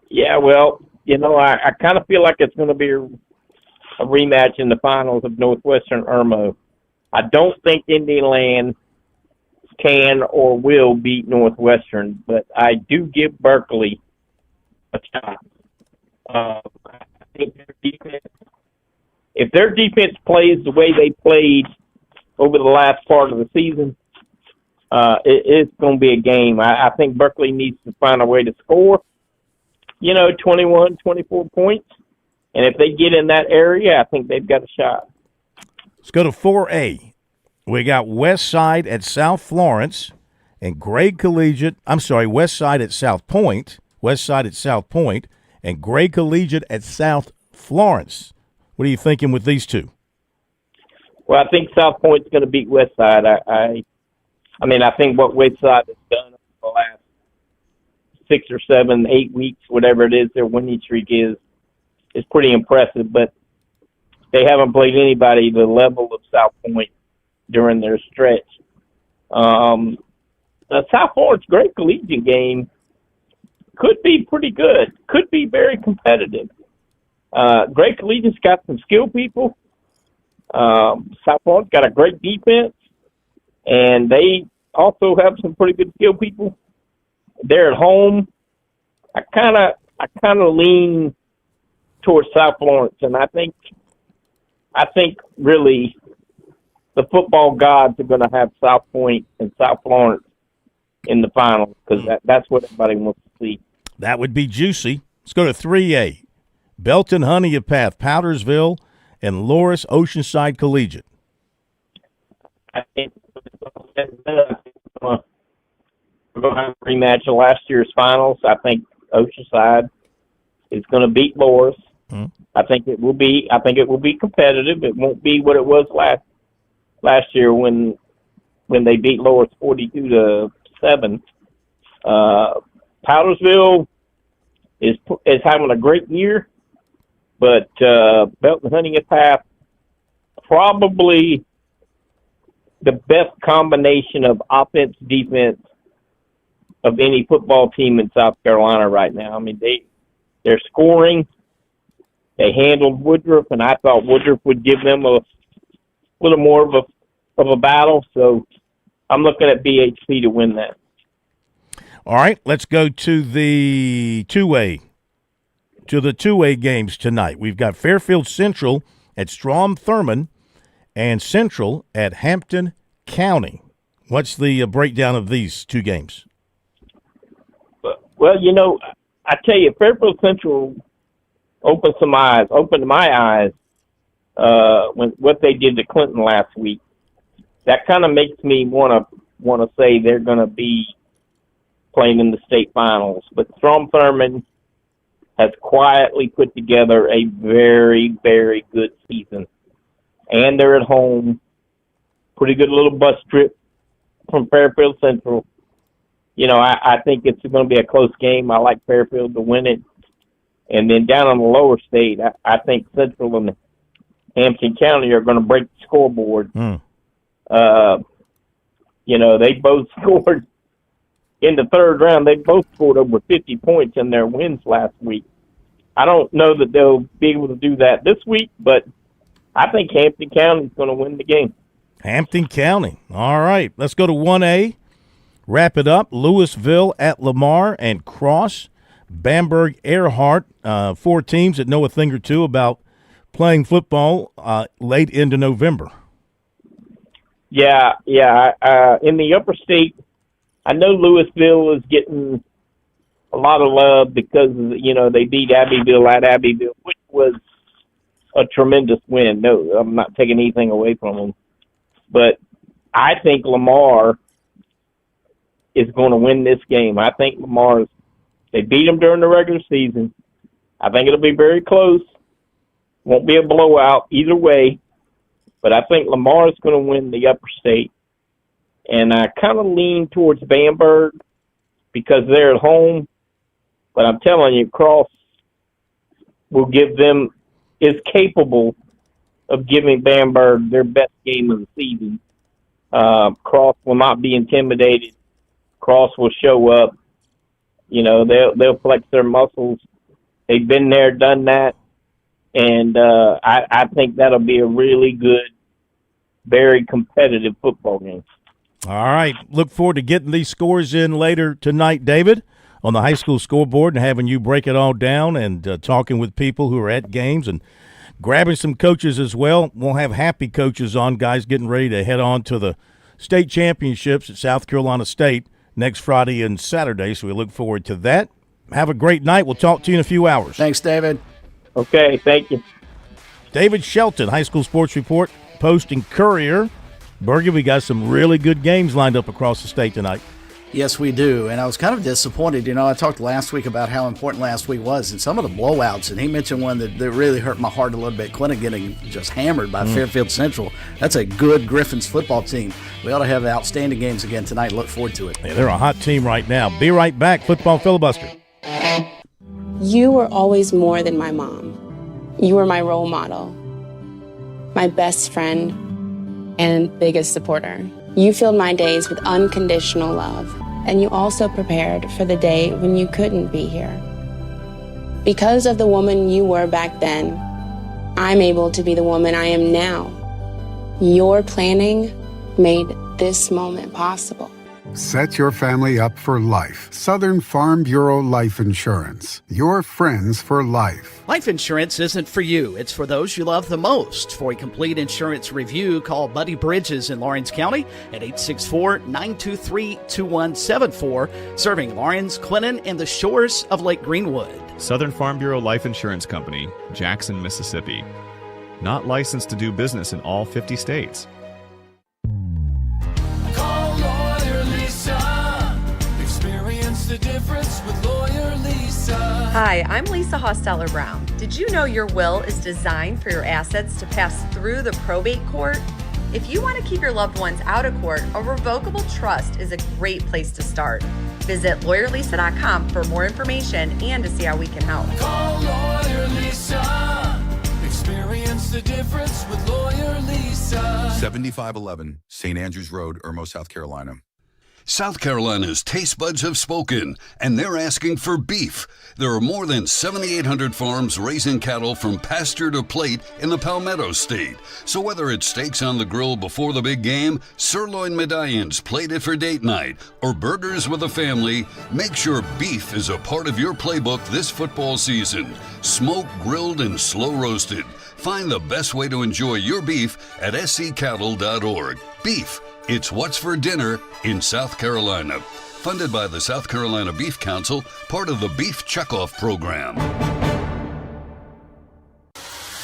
Yeah, well, I kind of feel like it's going to be a rematch in the finals of Northwestern Irmo. I don't think Indian Land can or will beat Northwestern, but I do give Berkeley a shot. I think if their defense plays the way they played over the last part of the season, it's going to be a game. I think Berkeley needs to find a way to score, 21, 24 points. And if they get in that area, I think they've got a shot. Let's go to 4A. We got West Side at South Florence and Gray Collegiate. West Side at South Point. West Side at South Point and Gray Collegiate at South Florence. What are you thinking with these two? Well, I think South Point's going to beat West Side. I think what West Side has done over the last 6 or 7, 8 weeks, whatever it is, their winning streak is pretty impressive. But they haven't played anybody the level of South Point during their stretch. The South Florence Great Collegiate game could be pretty good, could be very competitive. Great Collegiate's got some skilled people. South Florence got a great defense, and they also have some pretty good skilled people. They're at home. I kind of lean towards South Florence, and I think really the football gods are going to have South Point and South Florence in the finals because that's what everybody wants to see. That would be juicy. Let's go to 3A. Belton Honeypath, Powdersville, and Loris Oceanside Collegiate. I think we're going to have a rematch of last year's finals. I think Oceanside is going to beat Loris. I think it will be competitive. It won't be what it was last year when they beat Loris 42-7. Powdersville is having a great year, but Belton Honeypath probably the best combination of offense defense of any football team in South Carolina right now. I mean, they're scoring. They handled Woodruff, and I thought Woodruff would give them a little more of a battle. So I'm looking at BHP to win that. All right, let's go to the two-way games tonight. We've got Fairfield Central at Strom Thurmond and Central at Hampton County. What's the breakdown of these two games? Well, I tell you, Fairfield Central opened my eyes what they did to Clinton last week, that kind of makes me want to say they're going to be playing in the state finals. But Strom Thurmond has quietly put together a very, very good season. And they're at home. Pretty good little bus trip from Fairfield Central. You know, I think it's going to be a close game. I like Fairfield to win it. And then down on the lower state, I think Central and Hampton County are going to break the scoreboard. You know, they both scored in the third round. They both scored over 50 points in their wins last week. I don't know that they'll be able to do that this week, but I think Hampton County is going to win the game. Hampton County. All right. Let's go to 1A. Wrap it up. Louisville at Lamar and Cross. Bamberg, Earhart. 4 teams that know a thing or two about playing football late into November. Yeah. In the upper state, I know Louisville is getting a lot of love because, you know, they beat Abbeville at Abbeville, which was a tremendous win. No, I'm not taking anything away from them. But I think Lamar is going to win this game. I think they beat them during the regular season. I think it'll be very close. Won't be a blowout either way. But I think Lamar is going to win the upper state. And I kind of lean towards Bamberg because they're at home. But I'm telling you, Cross is capable of giving Bamberg their best game of the season. Cross will not be intimidated. Cross will show up. You know, they'll flex their muscles. They've been there, done that. And I think that'll be a really good, very competitive football game. All right. Look forward to getting these scores in later tonight, David, on the high school scoreboard and having you break it all down and talking with people who are at games and grabbing some coaches as well. We'll have happy coaches on, guys getting ready to head on to the state championships at South Carolina State next Friday and Saturday, so we look forward to that. Have a great night. We'll talk to you in a few hours. Thanks, David. Okay, thank you. David Shelton, High School Sports Report, Post and Courier. Berger, we got some really good games lined up across the state tonight. Yes, we do. And I was kind of disappointed. You know, I talked last week about how important last week was and some of the blowouts. And he mentioned one that really hurt my heart a little bit. Clinton getting just hammered by Fairfield Central. That's a good Griffins football team. We ought to have outstanding games again tonight. Look forward to it. Yeah, they're a hot team right now. Be right back. Football Filibuster. You were always more than my mom. You were my role model, my best friend, and biggest supporter. You filled my days with unconditional love, and you also prepared for the day when you couldn't be here. Because of the woman you were back then, I'm able to be the woman I am now. Your planning made this moment possible. Set your family up for life. Southern Farm Bureau Life Insurance. Your friends for life. Life insurance isn't for you. It's for those you love the most. For a complete insurance review, call Buddy Bridges in Lawrence County at 864-923-2174, serving Lawrence, Clinton, and the shores of Lake Greenwood. Southern Farm Bureau Life Insurance Company, Jackson, Mississippi. Not licensed to do business in all 50 states. The difference with Lawyer Lisa. Hi, I'm Lisa Hosteller-Brown. Did you know your will is designed for your assets to pass through the probate court? If you want to keep your loved ones out of court, a revocable trust is a great place to start. Visit lawyerlisa.com for more information and to see how we can help. Call Lawyer Lisa. Experience the difference with Lawyer Lisa. 7511 St. Andrews Road, Irmo, South Carolina. South Carolina's taste buds have spoken, and they're asking for beef. There are more than 7,800 farms raising cattle from pasture to plate in the Palmetto State. So whether it's steaks on the grill before the big game, sirloin medallions plated for date night, or burgers with a family, make sure beef is a part of your playbook this football season. Smoked, grilled, and slow roasted. Find the best way to enjoy your beef at sccattle.org. Beef. It's what's for dinner in South Carolina. Funded by the South Carolina Beef Council, part of the Beef Checkoff Program.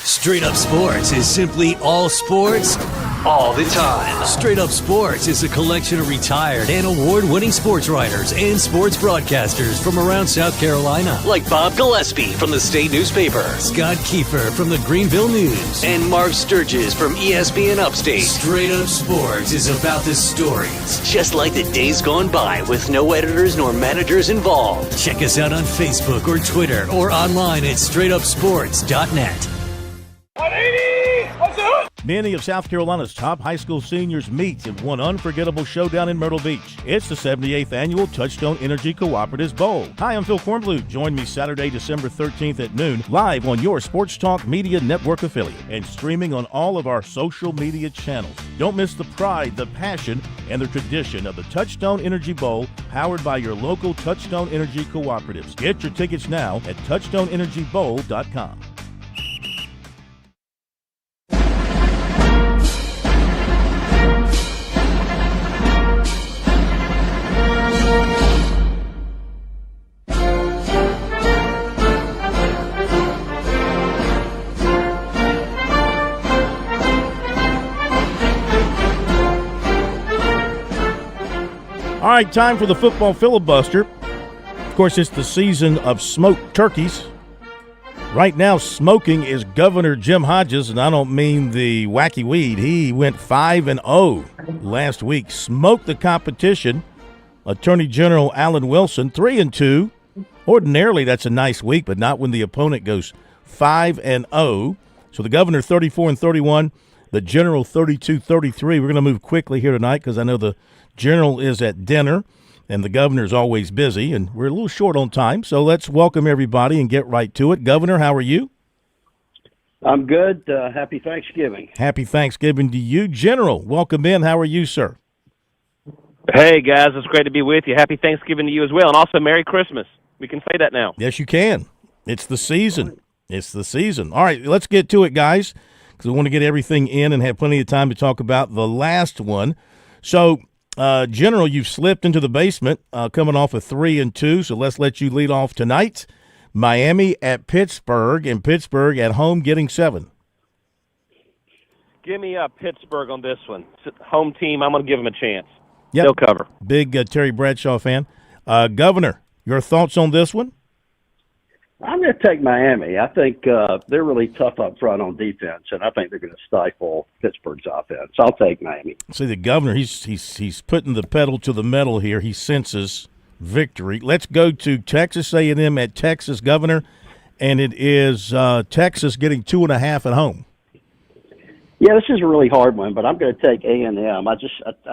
Straight Up Sports is simply all sports, all the time. Straight Up Sports is a collection of retired and award-winning sports writers and sports broadcasters from around South Carolina. Like Bob Gillespie from the State Newspaper, Scott Kiefer from the Greenville News, and Mark Sturgis from ESPN Upstate. Straight Up Sports is about the stories, just like the days gone by with no editors nor managers involved. Check us out on Facebook or Twitter or online at straightupsports.net. Many of South Carolina's top high school seniors meet in one unforgettable showdown in Myrtle Beach. It's the 78th Annual Touchstone Energy Cooperatives Bowl. Hi, I'm Phil Kornbluth. Join me Saturday, December 13th at noon, live on your Sports Talk Media Network affiliate and streaming on all of our social media channels. Don't miss the pride, the passion, and the tradition of the Touchstone Energy Bowl, powered by your local Touchstone Energy Cooperatives. Get your tickets now at touchstoneenergybowl.com. All right, time for the football filibuster. Of course, it's the season of smoked turkeys. Right now, smoking is Governor Jim Hodges, and I don't mean the wacky weed. He went 5-0 last week. Smoked the competition. Attorney General Alan Wilson, 3-2. Ordinarily, that's a nice week, but not when the opponent goes 5-0. So the governor 34-31, the general 32-33. We're going to move quickly here tonight because I know the general is at dinner, and the governor's always busy, and we're a little short on time, so let's welcome everybody and get right to it. Governor, how are you? I'm good. Happy Thanksgiving. Happy Thanksgiving to you. General, welcome in. How are you, sir? Hey, guys. It's great to be with you. Happy Thanksgiving to you as well, and also Merry Christmas. We can say that now. Yes, you can. It's the season. It's the season. All right, let's get to it, guys, because we want to get everything in and have plenty of time to talk about the last one. So, General, you've slipped into the basement, coming off a 3-2, so let's let you lead off tonight. Miami at Pittsburgh, and Pittsburgh at home getting 7. Give me Pittsburgh on this one. Home team, I'm going to give them a chance. Yep. They'll cover. Big Terry Bradshaw fan. Governor, your thoughts on this one? I'm going to take Miami. I think they're really tough up front on defense, and I think they're going to stifle Pittsburgh's offense. I'll take Miami. See, the governor, he's putting the pedal to the metal here. He senses victory. Let's go to Texas A&M at Texas, Governor, and it is Texas getting 2.5 at home. Yeah, this is a really hard one, but I'm going to take A&M. I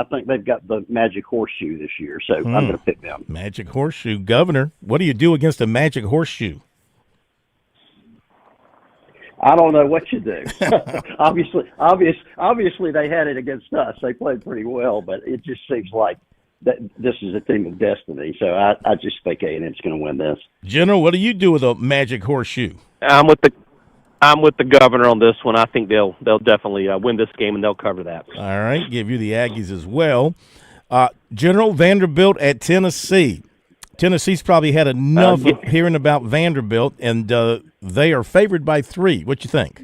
think they've got the magic horseshoe this year, so I'm going to pick them. Magic horseshoe. Governor, what do you do against a magic horseshoe? I don't know what you do. Obviously, they had it against us. They played pretty well, but it just seems like that this is a team of destiny. So I just think A&M's going to win this. General, what do you do with a magic horseshoe? I'm with the governor on this one. I think they'll definitely win this game, and they'll cover that. All right, give you the Aggies as well. General, Vanderbilt at Tennessee. Tennessee's probably had enough of hearing about Vanderbilt, and they are favored by 3. What you think?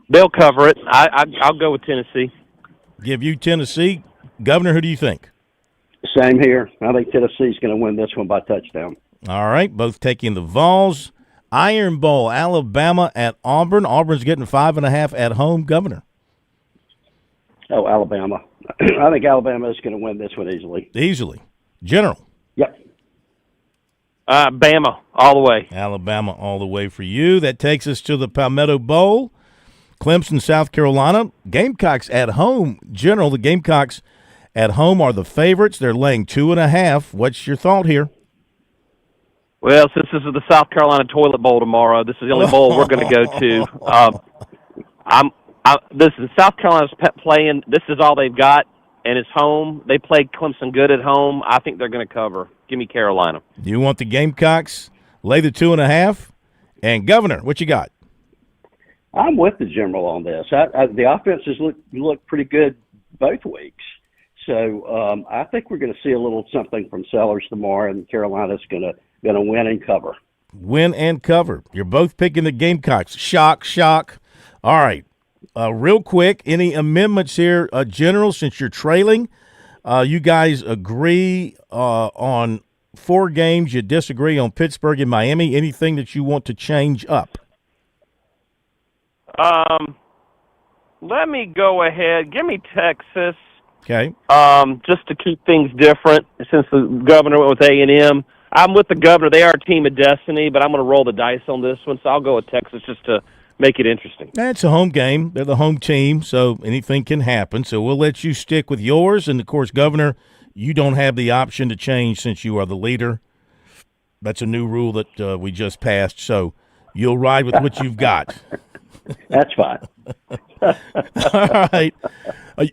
They'll cover it. I'll go with Tennessee. Give you Tennessee. Governor, who do you think? Same here. I think Tennessee's going to win this one by touchdown. All right, both taking the Vols. Iron Bowl, Alabama at Auburn. Auburn's getting 5.5 at home. Governor? Oh, Alabama. I think Alabama is going to win this one easily. Easily. General? Yep. Bama, all the way. Alabama, all the way for you. That takes us to the Palmetto Bowl. Clemson, South Carolina. Gamecocks at home. General, the Gamecocks at home are the favorites. They're laying 2.5. What's your thought here? Well, since this is the South Carolina Toilet Bowl tomorrow, this is the only bowl we're going to go to. This is South Carolina's playing. This is all they've got, and it's home. They played Clemson good at home. I think they're going to cover. Give me Carolina. You want the Gamecocks? Lay the 2.5. And Governor, what you got? I'm with the general on this. The offenses look pretty good both weeks. So I think we're going to see a little something from Sellers tomorrow, and Carolina's going to win and cover. Win and cover. You're both picking the Gamecocks. Shock. All right. Real quick, any amendments here? General, since you're trailing, you guys agree on 4 games. You disagree on Pittsburgh and Miami. Anything that you want to change up? Let me go ahead. Give me Texas. Okay. Just to keep things different, since the governor went with A&M. I'm with the governor. They are a team of destiny, but I'm going to roll the dice on this one, so I'll go with Texas just to make it interesting. It's a home game. They're the home team, so anything can happen. So we'll let you stick with yours. And, of course, Governor, you don't have the option to change since you are the leader. That's a new rule that we just passed, so you'll ride with what you've got. That's fine. All right.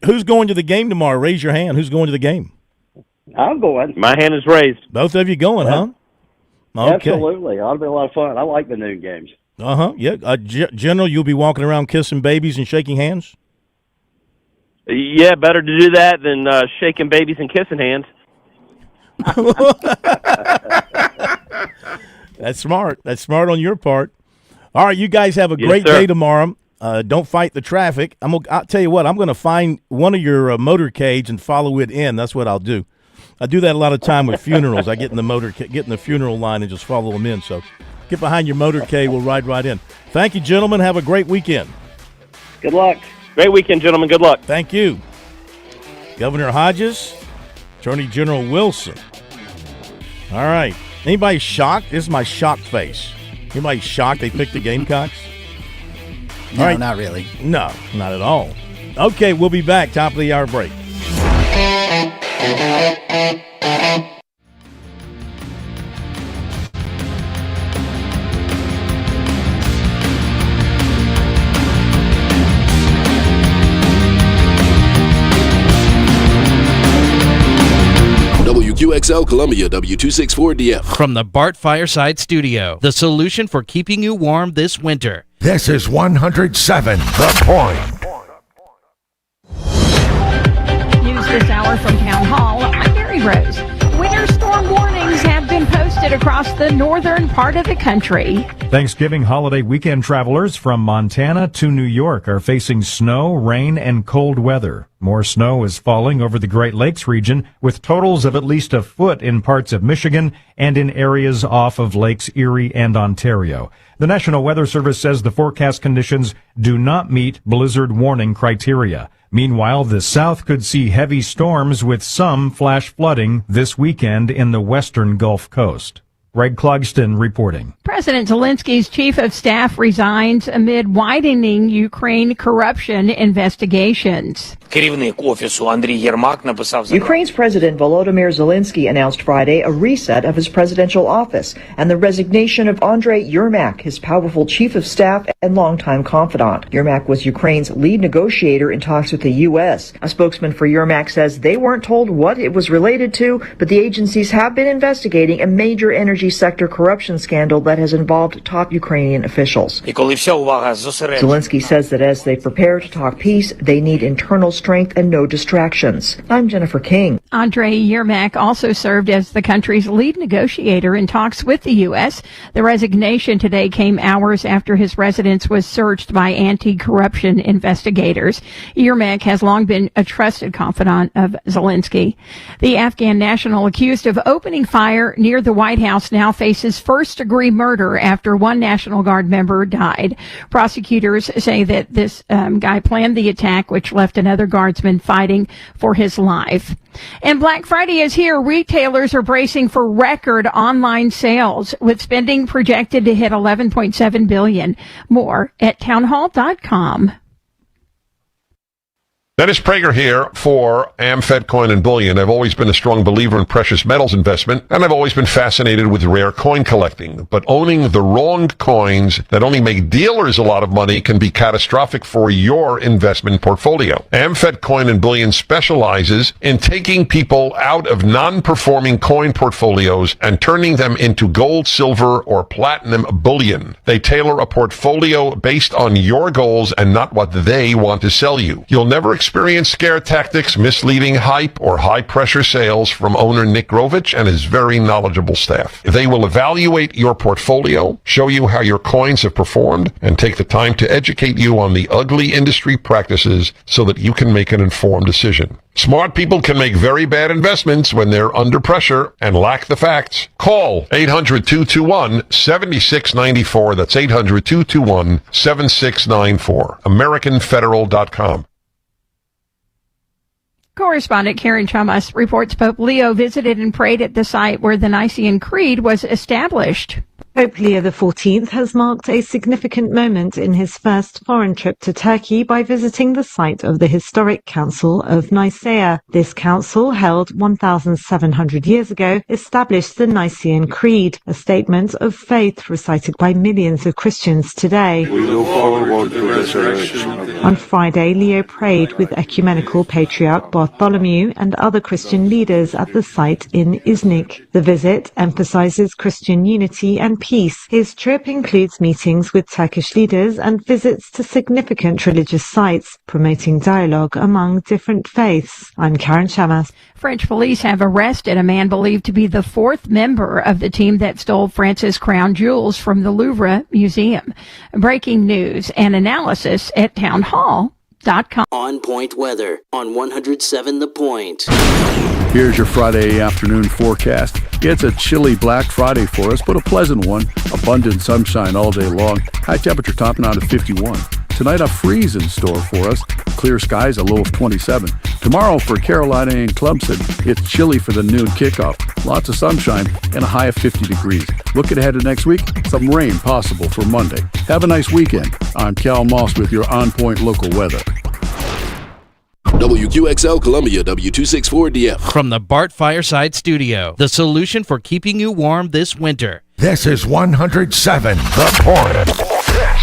Who's going to the game tomorrow? Raise your hand. Who's going to the game? I'm going. My hand is raised. Both of you going, huh? Okay. Absolutely. Ought to be a lot of fun. I like the noon games. Yeah. General, you'll be walking around kissing babies and shaking hands? Yeah, better to do that than shaking babies and kissing hands. That's smart. That's smart on your part. All right, you guys have a great day tomorrow. Don't fight the traffic. I'll tell you what, I'm going to find one of your motorcades and follow it in. That's what I'll do. I do that a lot of time with funerals. I get in the funeral line and just follow them in. So get behind your motorcade. We'll ride right in. Thank you, gentlemen. Have a great weekend. Good luck. Great weekend, gentlemen. Good luck. Thank you. Governor Hodges, Attorney General Wilson. All right. Anybody shocked? This is my shocked face. Anybody shocked they picked the Gamecocks? No, all right. Not really. No, not at all. Okay, we'll be back. Top of the hour break. WQXL Columbia, W264DF. From the Bart Fireside Studio, the solution for keeping you warm this winter. This is 107 The Point. News this hour from Town Hall. I'm Mary Rose. Winter storm warnings have been posted across the northern part of the country. Thanksgiving holiday weekend travelers from Montana to New York are facing snow, rain, and cold weather. More snow is falling over the Great Lakes region, with totals of at least a foot in parts of Michigan and in areas off of Lakes Erie and Ontario. The National Weather Service says the forecast conditions do not meet blizzard warning criteria. Meanwhile, the South could see heavy storms with some flash flooding this weekend in the western Gulf Coast. Greg Clugston reporting. President Zelensky's chief of staff resigns amid widening Ukraine corruption investigations. Ukraine's President Volodymyr Zelensky announced Friday a reset of his presidential office and the resignation of Andrei Yermak, his powerful chief of staff and longtime confidant. Yermak was Ukraine's lead negotiator in talks with the U.S. A spokesman for Yermak says they weren't told what it was related to, but the agencies have been investigating a major energy sector corruption scandal that has involved top Ukrainian officials. Zelensky says that as they prepare to talk peace, they need internal strength and no distractions. I'm Jennifer King. Andrei Yermak also served as the country's lead negotiator in talks with the U.S. The resignation today came hours after his residence was searched by anti-corruption investigators. Yermak has long been a trusted confidant of Zelensky. The Afghan national accused of opening fire near the White House now faces first-degree murder after one National Guard member died. Prosecutors say that this guy planned the attack, which left another guardsman fighting for his life. And Black Friday is here. Retailers are bracing for record online sales, with spending projected to hit $11.7 billion. More at townhall.com. Dennis Prager here for AmFed Coin and Bullion. I've always been a strong believer in precious metals investment, and I've always been fascinated with rare coin collecting. But owning the wrong coins that only make dealers a lot of money can be catastrophic for your investment portfolio. AmFed Coin and Bullion specializes in taking people out of non-performing coin portfolios and turning them into gold, silver, or platinum bullion. They tailor a portfolio based on your goals and not what they want to sell you. You'll never experienced scare tactics, misleading hype, or high-pressure sales from owner Nick Grovich and his very knowledgeable staff. They will evaluate your portfolio, show you how your coins have performed, and take the time to educate you on the ugly industry practices so that you can make an informed decision. Smart people can make very bad investments when they're under pressure and lack the facts. Call 800-221-7694. That's 800-221-7694. AmericanFederal.com. Correspondent Karen Chamas reports Pope Leo visited and prayed at the site where the Nicene Creed was established. Pope Leo XIV has marked a significant moment in his first foreign trip to Turkey by visiting the site of the historic Council of Nicaea. This council, held 1,700 years ago, established the Nicene Creed, a statement of faith recited by millions of Christians today. We look forward to the resurrection. On Friday, Leo prayed with Ecumenical Patriarch Bartholomew and other Christian leaders at the site in Iznik. The visit emphasizes Christian unity and peace. His trip includes meetings with Turkish leaders and visits to significant religious sites, promoting dialogue among different faiths. I'm Karen Chamas. French police have arrested a man believed to be the fourth member of the team that stole France's crown jewels from the Louvre Museum. Breaking news and analysis at townhall.com. On Point weather on 107 The Point. Here's your Friday afternoon forecast. It's a chilly Black Friday for us, but a pleasant one. Abundant sunshine all day long. High temperature topping out at 51. Tonight, a freeze in store for us. Clear skies, a low of 27. Tomorrow for Carolina and Clemson, it's chilly for the noon kickoff. Lots of sunshine and a high of 50 degrees. Looking ahead to next week, some rain possible for Monday. Have a nice weekend. I'm Cal Moss with your On Point local weather. WQXL Columbia, W264DF. From the Bart Fireside Studio, the solution for keeping you warm this winter. This is 107 The Point. This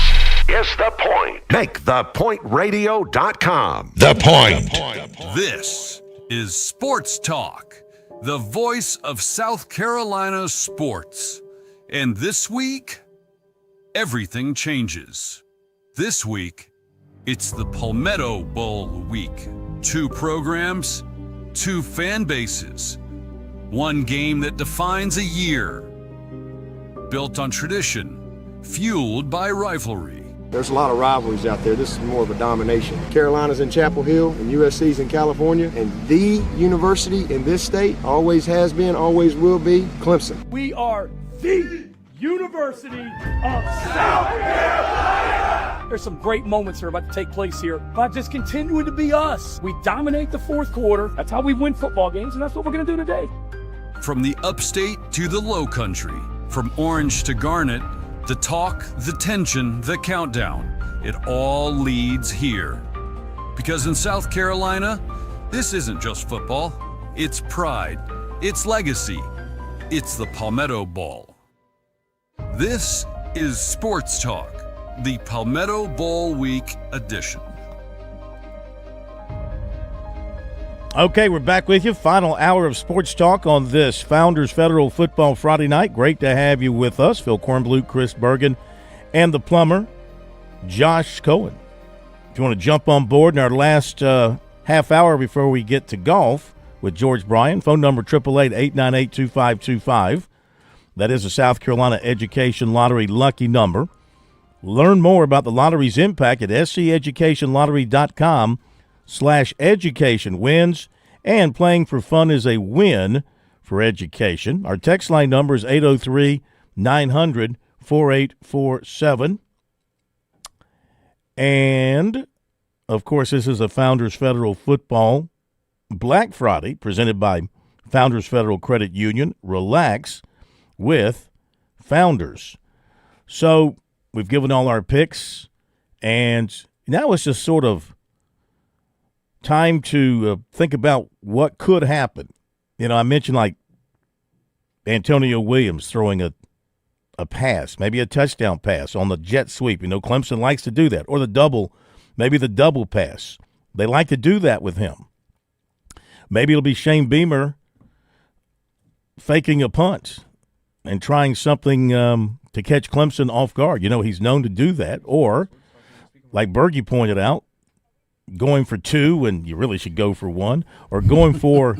is The Point. Make thepointradio.com. The Point. This is Sports Talk, the voice of South Carolina sports. And this week, everything changes. This week, it's the Palmetto Bowl week. 2 programs, 2 fan bases, 1 game that defines a year. Built on tradition, fueled by rivalry. There's a lot of rivalries out there. This is more of a domination. Carolina's in Chapel Hill and USC's in California, and the university in this state always has been, always will be, Clemson. We are the University of South Carolina. There's some great moments that are about to take place here by just continuing to be us. We dominate the fourth quarter. That's how we win football games, and that's what we're going to do today. From the upstate to the low country, from orange to garnet, the talk, the tension, the countdown, it all leads here. Because in South Carolina, this isn't just football. It's pride. It's legacy. It's the Palmetto Bowl. This is Sports Talk, the Palmetto Bowl Week edition. Okay, we're back with you. Final hour of Sports Talk on this Founders Federal Football Friday night. Great to have you with us. Phil Kornblut, Chris Bergen, and the plumber, Josh Cohen. If you want to jump on board in our last half hour before we get to golf with George Bryan, phone number 888-898-2525. That is a South Carolina Education Lottery lucky number. Learn more about the lottery's impact at sceducation.com/education. Wins and playing for fun is a win for education. Our text line number is 803-900-4847. And, of course, this is a Founders Federal Football Black Friday presented by Founders Federal Credit Union. Relax with Founders. So we've given all our picks, and now it's just sort of time to think about what could happen. You know, I mentioned like Antonio Williams throwing a pass, maybe a touchdown pass on the jet sweep. You know, Clemson likes to do that. Or the double pass. They like to do that with him. Maybe it'll be Shane Beamer faking a punt and trying something to catch Clemson off guard. You know, he's known to do that. Or, like Bergie pointed out, going for two when you really should go for one, or going for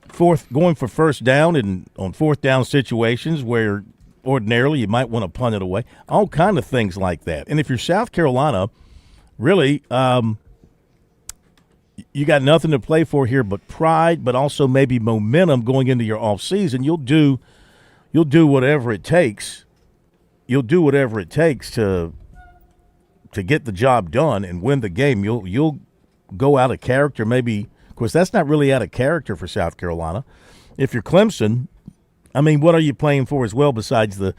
first down on fourth down situations where ordinarily you might want to punt it away. All kind of things like that. And if you're South Carolina, really, you got nothing to play for here but pride, but also maybe momentum going into your off season. You'll do whatever it takes. You'll do whatever it takes to get the job done and win the game. You'll go out of character. Maybe, of course, that's not really out of character for South Carolina. If you're Clemson, I mean, what are you playing for as well besides the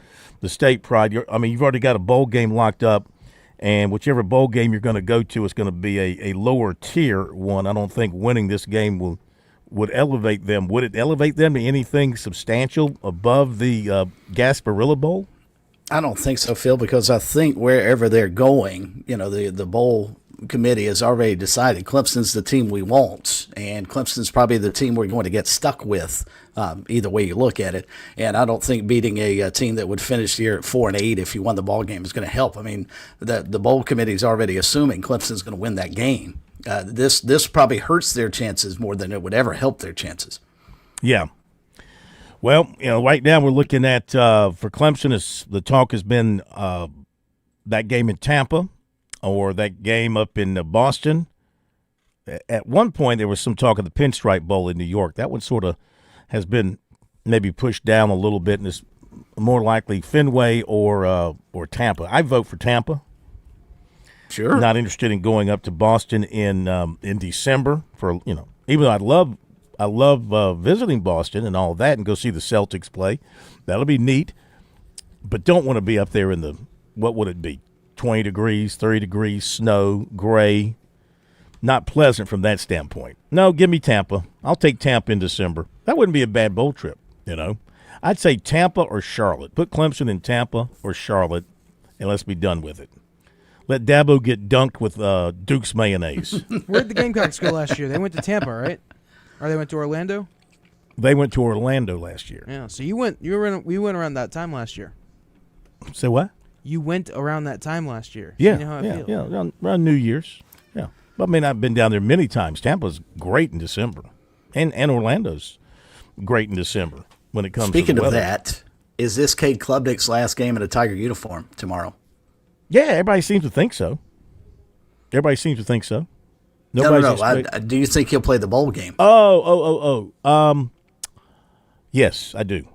state pride? You've already got a bowl game locked up, and whichever bowl game you're going to go to is going to be a lower tier one. I don't think winning this game would elevate them. Would it elevate them to anything substantial above the Gasparilla Bowl? I don't think so, Phil, because I think wherever they're going, the bowl committee has already decided Clemson's the team we want, and Clemson's probably the team we're going to get stuck with, either way you look at it. And I don't think beating a team that would finish the year at 4-8 if you won the ball game is going to help. I mean, the bowl committee is already assuming Clemson's going to win that game. This probably hurts their chances more than it would ever help their chances. Yeah. Well, right now we're looking at for Clemson, the talk has been that game in Tampa or that game up in Boston. At one point, there was some talk of the Pinstripe Bowl in New York. That one sort of has been maybe pushed down a little bit, and is more likely Fenway or Tampa. I vote for Tampa. Sure. Not interested in going up to Boston in December for even though I love visiting Boston and all that, and go see the Celtics play. That'll be neat, but don't want to be up there in what would it be, 20 degrees, 30 degrees, snow, gray. Not pleasant from that standpoint. No, give me Tampa. I'll take Tampa in December. That wouldn't be a bad bowl trip, I'd say Tampa or Charlotte. Put Clemson in Tampa or Charlotte, and let's be done with it. Let Dabo get dunked with Duke's mayonnaise. Where'd the Gamecocks go last year? They went to Tampa, right? Or they went to Orlando? They went to Orlando last year. Yeah, so we went around that time last year. Say what? You went around that time last year. Yeah, you know how I feel. Yeah, around New Year's. Yeah. But I mean, I've been down there many times. Tampa's great in December. And Orlando's great in December when it comes to the weather. Speaking of that, is this Cade Klubnik's last game in a Tiger uniform tomorrow? Yeah, everybody seems to think so. No. Do you think he'll play the bowl game? Yes, I do.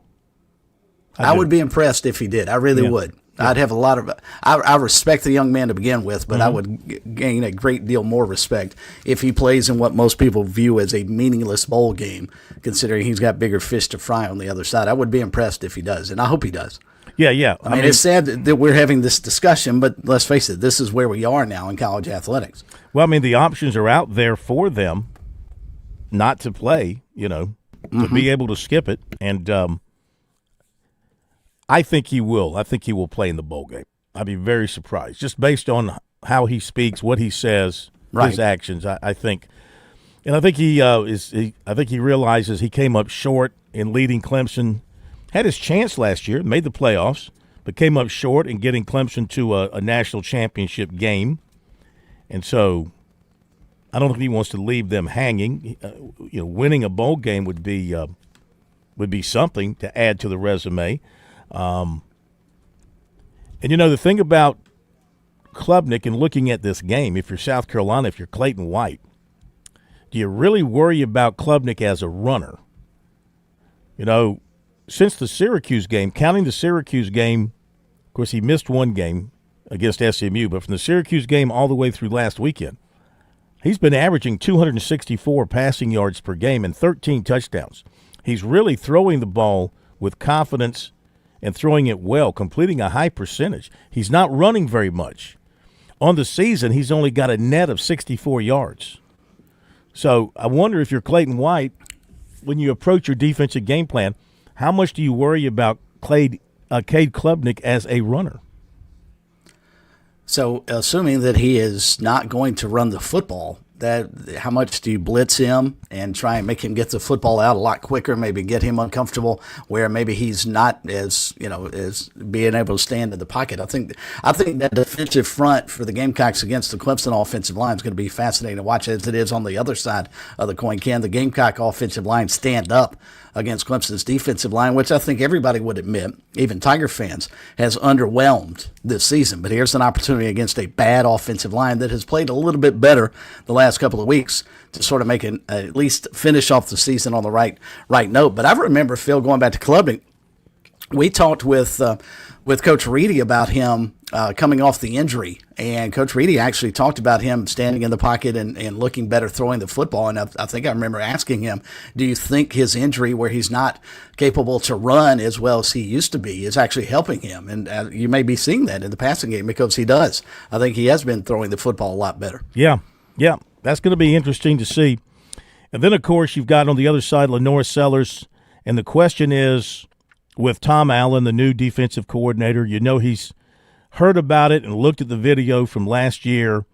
I would be impressed if he did. I really would. Yeah. I'd have a lot of I respect the young man to begin with, but I would gain a great deal more respect if he plays in what most people view as a meaningless bowl game, considering he's got bigger fish to fry on the other side. I would be impressed if he does, and I hope he does. Yeah. I mean, it's sad that we're having this discussion, but let's face it, this is where we are now in college athletics. Well, I mean, the options are out there for them not to play, to be able to skip it. And I think he will. I think he will play in the bowl game. I'd be very surprised, just based on how he speaks, what he says, his actions. I think. And I think I think he realizes he came up short in leading Clemson. Had his chance last year, made the playoffs, but came up short in getting Clemson to a national championship game. And so I don't think he wants to leave them hanging. Winning a bowl game would be something to add to the resume. And, the thing about Klubnik and looking at this game, if you're South Carolina, if you're Clayton White, do you really worry about Klubnik as a runner? Since the Syracuse game, counting the Syracuse game, of course, he missed one game against SMU, but from the Syracuse game all the way through last weekend, he's been averaging 264 passing yards per game and 13 touchdowns. He's really throwing the ball with confidence and throwing it well, completing a high percentage. He's not running very much. On the season, he's only got a net of 64 yards. So I wonder if you're Clayton White, when you approach your defensive game plan, how much do you worry about Cade Klubnik as a runner? So assuming that he is not going to run the football, how much do you blitz him and try and make him get the football out a lot quicker, maybe get him uncomfortable where maybe he's not as being able to stand in the pocket. I think that defensive front for the Gamecocks against the Clemson offensive line is going to be fascinating to watch, as it is on the other side of the coin. Can the Gamecock offensive line stand up against Clemson's defensive line, which I think everybody would admit, even Tiger fans, has underwhelmed this season. But here's an opportunity against a bad offensive line that has played a little bit better the last couple of weeks to sort of make at least finish off the season on the right note. But I remember, Phil, going back to clubbing, we talked with Coach Reedy about him coming off the injury, and Coach Reedy actually talked about him standing in the pocket and looking better throwing the football. And I think I remember asking him, do you think his injury where he's not capable to run as well as he used to be is actually helping him? And you may be seeing that in the passing game, because he does. I think he has been throwing the football a lot better. Yeah, that's going to be interesting to see. And then, of course, you've got on the other side Lenore Sellers, and the question is, with Tom Allen, the new defensive coordinator, he's heard about it and looked at the video from last year,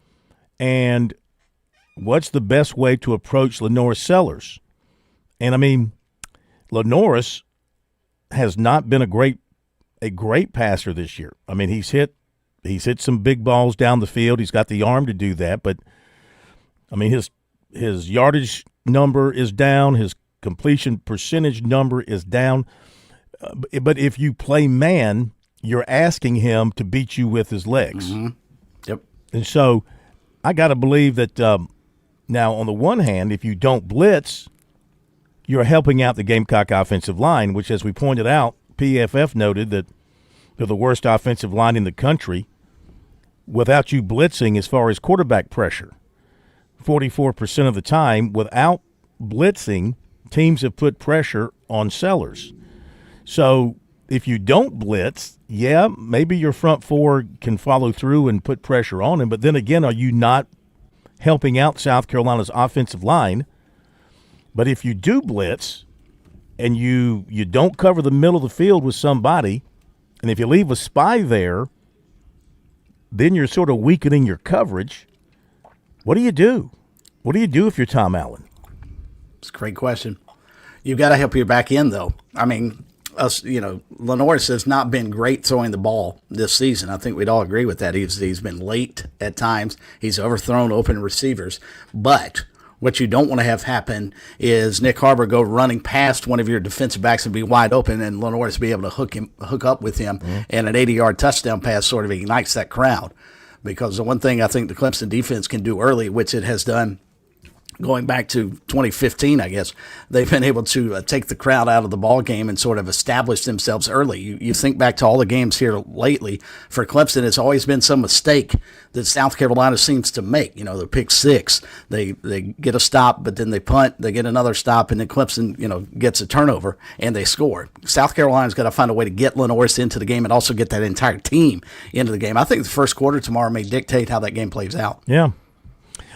and what's the best way to approach Lenore Sellers? And I mean, Lenore's has not been a great passer this year. I mean, he's hit some big balls down the field. He's got the arm to do that, but I mean, his yardage number is down, his completion percentage number is down. But if you play man, you're asking him to beat you with his legs. Mm-hmm. Yep. And so I got to believe that now, on the one hand, if you don't blitz, you're helping out the Gamecock offensive line, which, as we pointed out, PFF noted that they're the worst offensive line in the country without you blitzing as far as quarterback pressure. 44% of the time, without blitzing, teams have put pressure on Sellers. So if you don't blitz, maybe your front four can follow through and put pressure on him. But then again, are you not helping out South Carolina's offensive line? But if you do blitz and you don't cover the middle of the field with somebody, and if you leave a spy there, then you're sort of weakening your coverage. What do you do? What do you do if you're Tom Allen? It's a great question. You've got to help your back end, though. I mean, Lenore's has not been great throwing the ball this season. I think we'd all agree with that. He's been late at times. He's overthrown open receivers. But what you don't want to have happen is Nick Harbor go running past one of your defensive backs and be wide open, and Lenore's be able to hook up with him, and an 80-yard touchdown pass sort of ignites that crowd. Because the one thing I think the Clemson defense can do early, which it has done going back to 2015, I guess, they've been able to take the crowd out of the ball game and sort of establish themselves early. You think back to all the games here lately for Clemson, it's always been some mistake that South Carolina seems to make. The pick six, they get a stop, but then they punt, they get another stop, and then Clemson, gets a turnover and they score. South Carolina's got to find a way to get Lenore's into the game and also get that entire team into the game. I think the first quarter tomorrow may dictate how that game plays out. Yeah.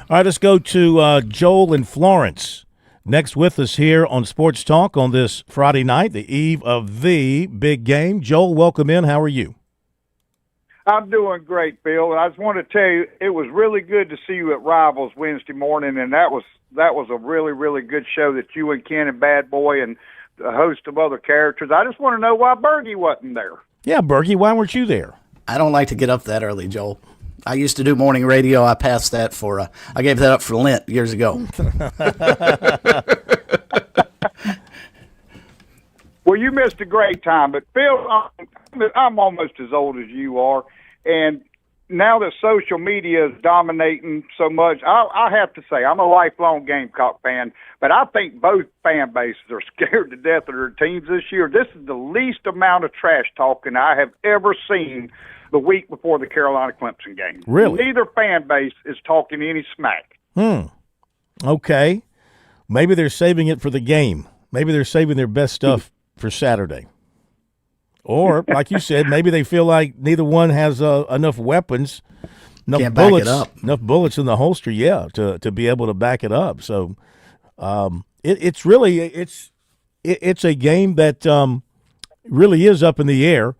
All right, let's go to Joel in Florence. Next with us here on Sports Talk on this Friday night, the eve of the big game. Joel, welcome in. How are you? I'm doing great, Bill. I just want to tell you, it was really good to see you at Rivals Wednesday morning, and that was a really, really good show that you and Ken and Bad Boy and a host of other characters. I just want to know why Bergie wasn't there. Yeah, Bergie, why weren't you there? I don't like to get up that early, Joel. I used to do morning radio. I passed that I gave that up for Lent years ago. Well, you missed a great time. But, Phil, I'm almost as old as you are. And now that social media is dominating so much, I have to say, I'm a lifelong Gamecock fan, but I think both fan bases are scared to death of their teams this year. This is the least amount of trash talking I have ever seen the week before the Carolina-Clemson game. Really? Neither fan base is talking any smack. Okay. Maybe they're saving it for the game. Maybe they're saving their best stuff for Saturday. Or, like you said, maybe they feel like neither one has enough weapons, enough bullets in the holster, to be able to back it up. So it's a game that really is up in the air.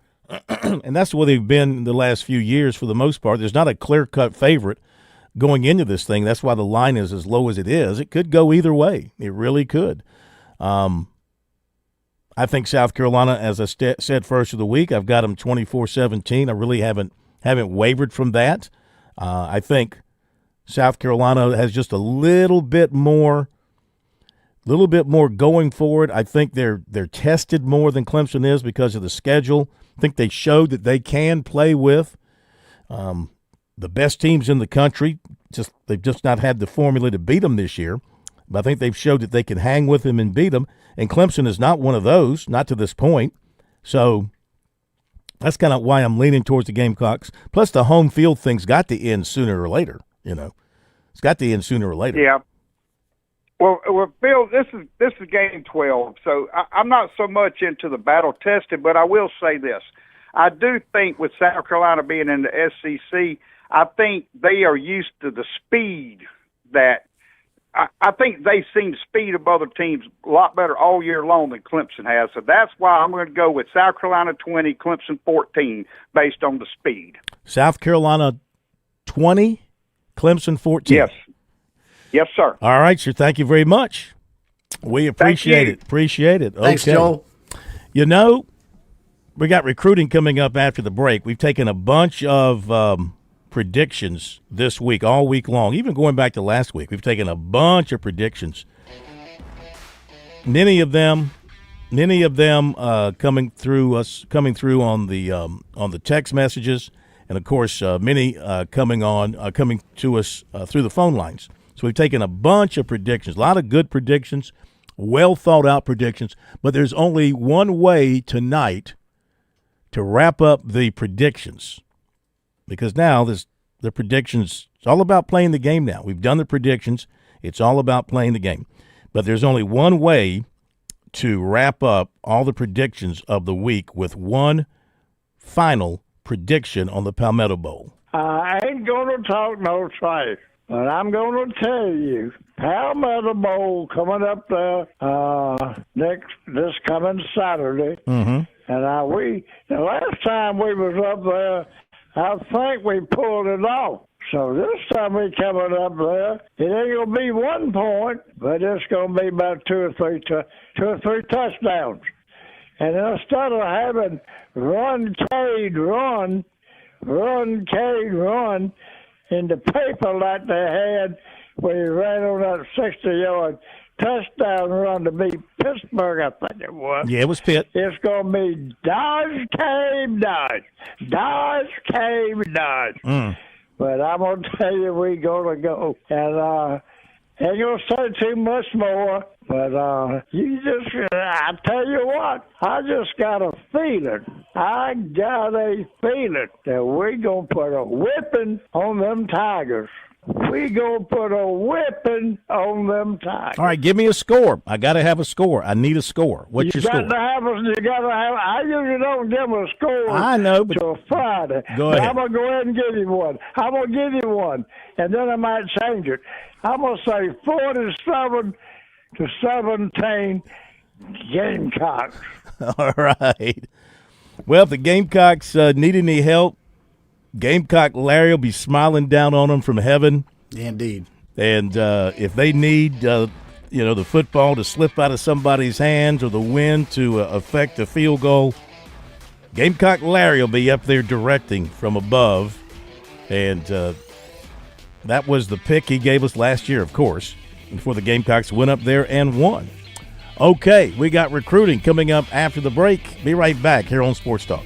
And that's the way they've been the last few years for the most part. There's not a clear-cut favorite, going into this thing. That's why the line is as low as it is. It could go either way. It really could. I think South Carolina, as I said first of the week, I've got them 24-17. I really haven't wavered from that. I think South Carolina has just a little bit more going for it. I think they're tested more than Clemson is because of the schedule. I think they showed that they can play with the best teams in the country. They've just not had the formula to beat them this year. But I think they've showed that they can hang with them and beat them. And Clemson is not one of those, not to this point. So that's kind of why I'm leaning towards the Gamecocks. Plus, the home field thing's got to end sooner or later. It's got to end sooner or later. Yeah. Well, Phil, this is game 12, so I'm not so much into the battle tested, but I will say this: I do think with South Carolina being in the SEC, I think they are used to the speed that. I think they've seen the speed of other teams a lot better all year long than Clemson has. So that's why I'm going to go with South Carolina 20, Clemson 14, based on the speed. South Carolina 20, Clemson 14. Yes. Yes, sir. All right, sir. Thank you very much. We appreciate it. Appreciate it. Thanks, Joel. We got recruiting coming up after the break. We've taken a bunch of predictions this week, all week long, even going back to last week. We've taken a bunch of predictions. Many of them coming through on the text messages, and of course many coming to us through the phone lines. So we've taken a bunch of predictions, a lot of good predictions, well thought out predictions, but there's only one way tonight to wrap up the predictions. Because now the predictions, it's all about playing the game now. We've done the predictions. It's all about playing the game. But there's only one way to wrap up all the predictions of the week with one final prediction on the Palmetto Bowl. I ain't going to talk no trash, but I'm going to tell you, Palmetto Bowl coming up there this coming Saturday. Mm-hmm. And the last time we was up there, I think we pulled it off. So this time we coming up there, it ain't gonna be 1 point, but it's gonna be about two or three touchdowns. And instead of having run, Cade, run in the paper like they had when he ran on that 60-yard touchdown run to beat Pittsburgh, I think it was. Yeah, it was Pitt. It's going to be Dodge, Cave, Dodge. Dodge, Cave, Dodge. But I'm going to tell you, we're going to go. And ain't going to say too much more, but I tell you what, I just got a feeling. I got a feeling that we're going to put a whipping on them Tigers. We gonna put a whipping on them Tigers. All right, give me a score. I got to have a score. I need a score. What's your score? You got to have. I usually don't give a score. I know, but till Friday. Go ahead. I'm gonna go ahead and give you one. I'm gonna give you one, and then I might change it. I'm gonna say 47-17 Gamecocks. All right. Well, if the Gamecocks need any help, Gamecock Larry will be smiling down on them from heaven. Indeed. And if they need, the football to slip out of somebody's hands or the wind to affect a field goal, Gamecock Larry will be up there directing from above. And that was the pick he gave us last year, of course, before the Gamecocks went up there and won. Okay, we got recruiting coming up after the break. Be right back here on Sports Talk.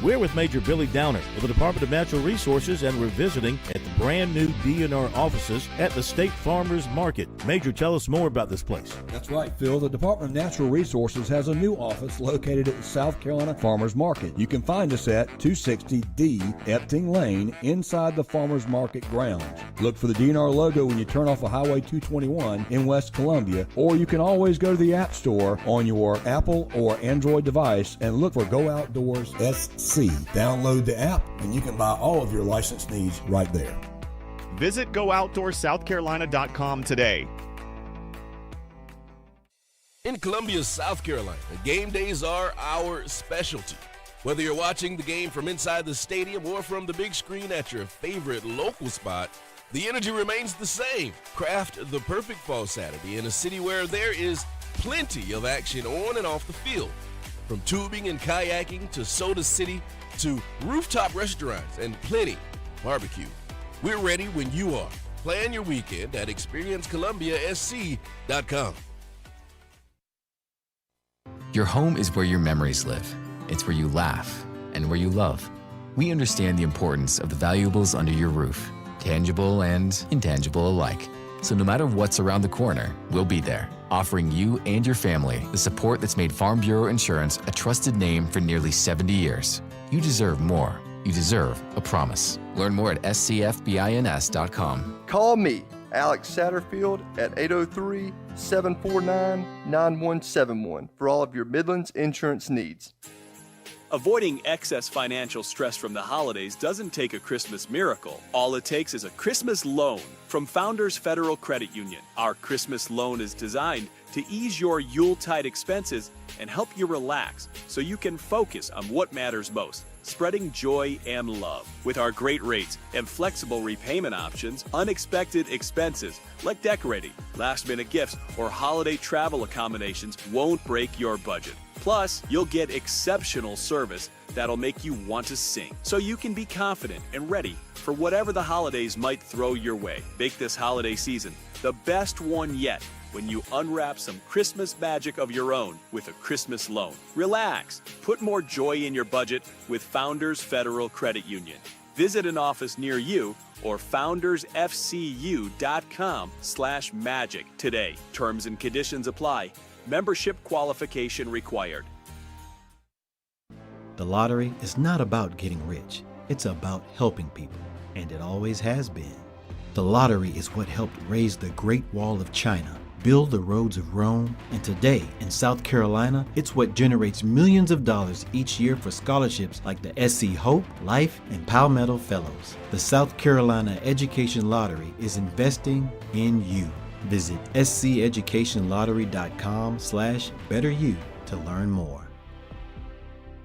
We're with Major Billy Downer with the Department of Natural Resources, and we're visiting at the brand new DNR offices at the State Farmers Market. Major, tell us more about this place. That's right, Phil. The Department of Natural Resources has a new office located at the South Carolina Farmers Market. You can find us at 260D Epting Lane inside the Farmers Market grounds. Look for the DNR logo when you turn off of Highway 221 in West Columbia, or you can always go to the App Store on your Apple or Android device and look for Go Outdoors SC. Download the app and you can buy all of your license needs right there. Visit GoOutdoorsSouthCarolina.com today. In Columbia, South Carolina, game days are our specialty. Whether you're watching the game from inside the stadium or from the big screen at your favorite local spot, the energy remains the same. Craft the perfect fall Saturday in a city where there is plenty of action on and off the field. From tubing and kayaking to Soda City to rooftop restaurants and plenty barbecue. We're ready when you are. Plan your weekend at experiencecolumbiasc.com. Your home is where your memories live. It's where you laugh and where you love. We understand the importance of the valuables under your roof, tangible and intangible alike. So no matter what's around the corner, we'll be there, offering you and your family the support that's made Farm Bureau Insurance a trusted name for nearly 70 years. You deserve more. You deserve a promise. Learn more at scfbins.com. Call me, Alex Satterfield, at 803-749-9171 for all of your Midlands insurance needs. Avoiding excess financial stress from the holidays doesn't take a Christmas miracle. All it takes is a Christmas loan from Founders Federal Credit Union. Our Christmas loan is designed to ease your Yuletide expenses and help you relax so you can focus on what matters most, spreading joy and love. With our great rates and flexible repayment options, unexpected expenses like decorating, last-minute gifts, or holiday travel accommodations won't break your budget. Plus, you'll get exceptional service that'll make you want to sing, so you can be confident and ready for whatever the holidays might throw your way. Make this holiday season the best one yet when you unwrap some Christmas magic of your own with a Christmas loan. Relax. Put more joy in your budget with Founders Federal Credit Union. Visit an office near you or foundersfcu.com/magic today. Terms and conditions apply. Membership qualification required. The lottery is not about getting rich. It's about helping people, and it always has been. The lottery is what helped raise the Great Wall of China, build the roads of Rome, and today in South Carolina, it's what generates millions of dollars each year for scholarships like the SC Hope, Life, and Palmetto Fellows. The South Carolina Education Lottery is investing in you. Visit sceducationlottery.com/betteryou to learn more.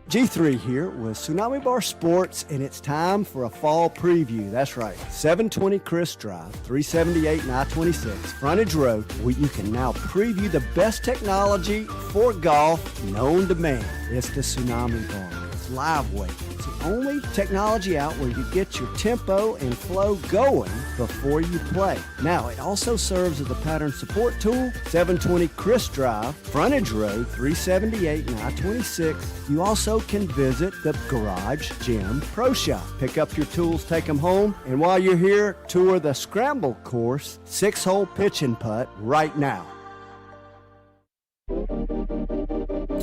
G3 here with Tsunami Bar Sports, and it's time for a fall preview. That's right, 720 Chris Drive, 378 and I-26, Frontage Road, where you can now preview the best technology for golf known to man. It's the Tsunami Bar. It's live weight. It's the only technology out where you get your tempo and flow going before you play. Now, it also serves as a pattern support tool. 720 Chris Drive, Frontage Road, 378 and I-26. You also can visit the Garage Gym Pro Shop. Pick up your tools, take them home, and while you're here, tour the Scramble Course 6-hole pitch and putt right now.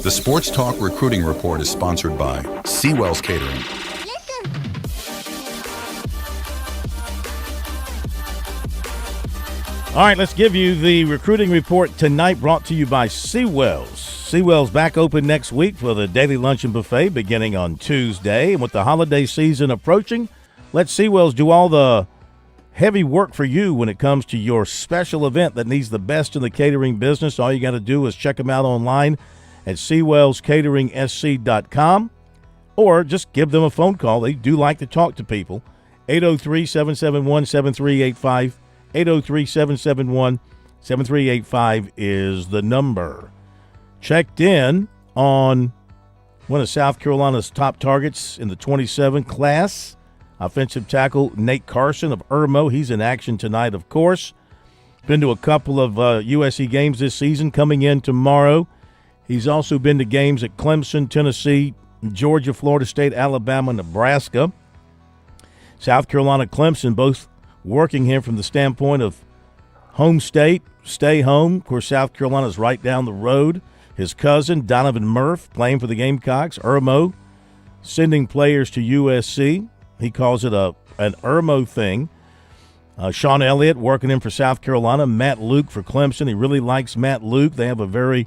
The Sports Talk Recruiting Report is sponsored by Seawell's Catering. All right, let's give you the recruiting report tonight, brought to you by Seawell's. Seawell's back open next week for the daily luncheon buffet beginning on Tuesday. And with the holiday season approaching, let Seawell's do all the heavy work for you when it comes to your special event that needs the best in the catering business. All you got to do is check them out online at SeawellsCateringSC.com, or just give them a phone call. They do like to talk to people. 803-771-7385. 803-771-7385 is the number. Checked in on one of South Carolina's top targets in the 27 class, offensive tackle Nate Carson of Irmo. He's in action tonight, of course. Been to a couple of USC games this season, coming in tomorrow. He's also been to games at Clemson, Tennessee, Georgia, Florida State, Alabama, Nebraska. South Carolina, Clemson, both working him from the standpoint of home state, stay home. Of course, South Carolina's right down the road. His cousin, Donovan Murph, playing for the Gamecocks. Irmo sending players to USC. He calls it an Irmo thing. Sean Elliott working him for South Carolina. Matt Luke for Clemson. He really likes Matt Luke. They have a very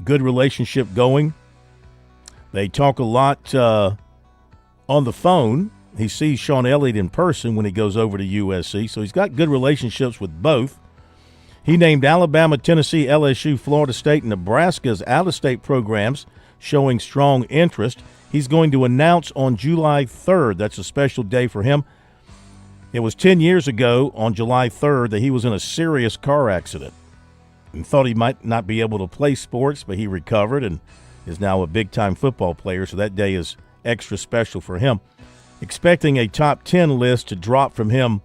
good relationship going. They talk a lot on the phone. He sees Sean Elliott in person when he goes over to USC, so he's got good relationships with both. He named Alabama, Tennessee, LSU, Florida State, and Nebraska's out-of-state programs showing strong interest. He's going to announce on July 3rd. That's a special day for him. It was 10 years ago on July 3rd that he was in a serious car accident and thought he might not be able to play sports, but he recovered and is now a big-time football player, so that day is extra special for him. Expecting a top 10 list to drop from him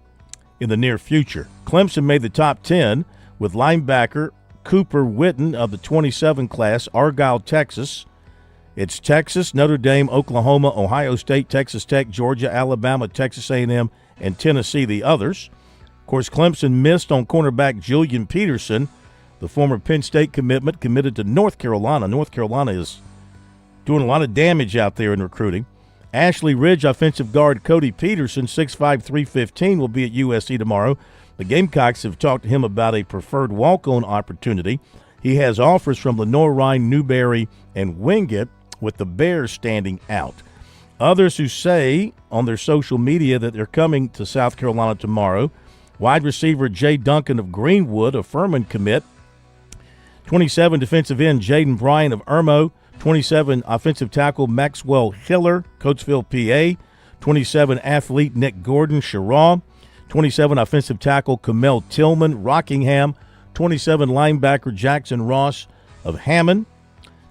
in the near future. Clemson made the top 10 with linebacker Cooper Witten of the 27 class, Argyle, Texas. It's Texas, Notre Dame, Oklahoma, Ohio State, Texas Tech, Georgia, Alabama, Texas A&M, and Tennessee, the others. Of course, Clemson missed on cornerback Julian Peterson, the former Penn State committed to North Carolina. North Carolina is doing a lot of damage out there in recruiting. Ashley Ridge offensive guard Cody Peterson, 6'5", 315, will be at USC tomorrow. The Gamecocks have talked to him about a preferred walk-on opportunity. He has offers from Lenoir-Rhyne, Newberry, and Wingate, with the Bears standing out. Others who say on their social media that they're coming to South Carolina tomorrow: wide receiver Jay Duncan of Greenwood, a Furman commit; 27 defensive end Jaden Bryan of Irmo; 27 offensive tackle Maxwell Hiller, Coatesville, PA; 27 athlete Nick Gordon, Sherraw; 27 offensive tackle Kamel Tillman, Rockingham; 27 linebacker Jackson Ross of Hammond;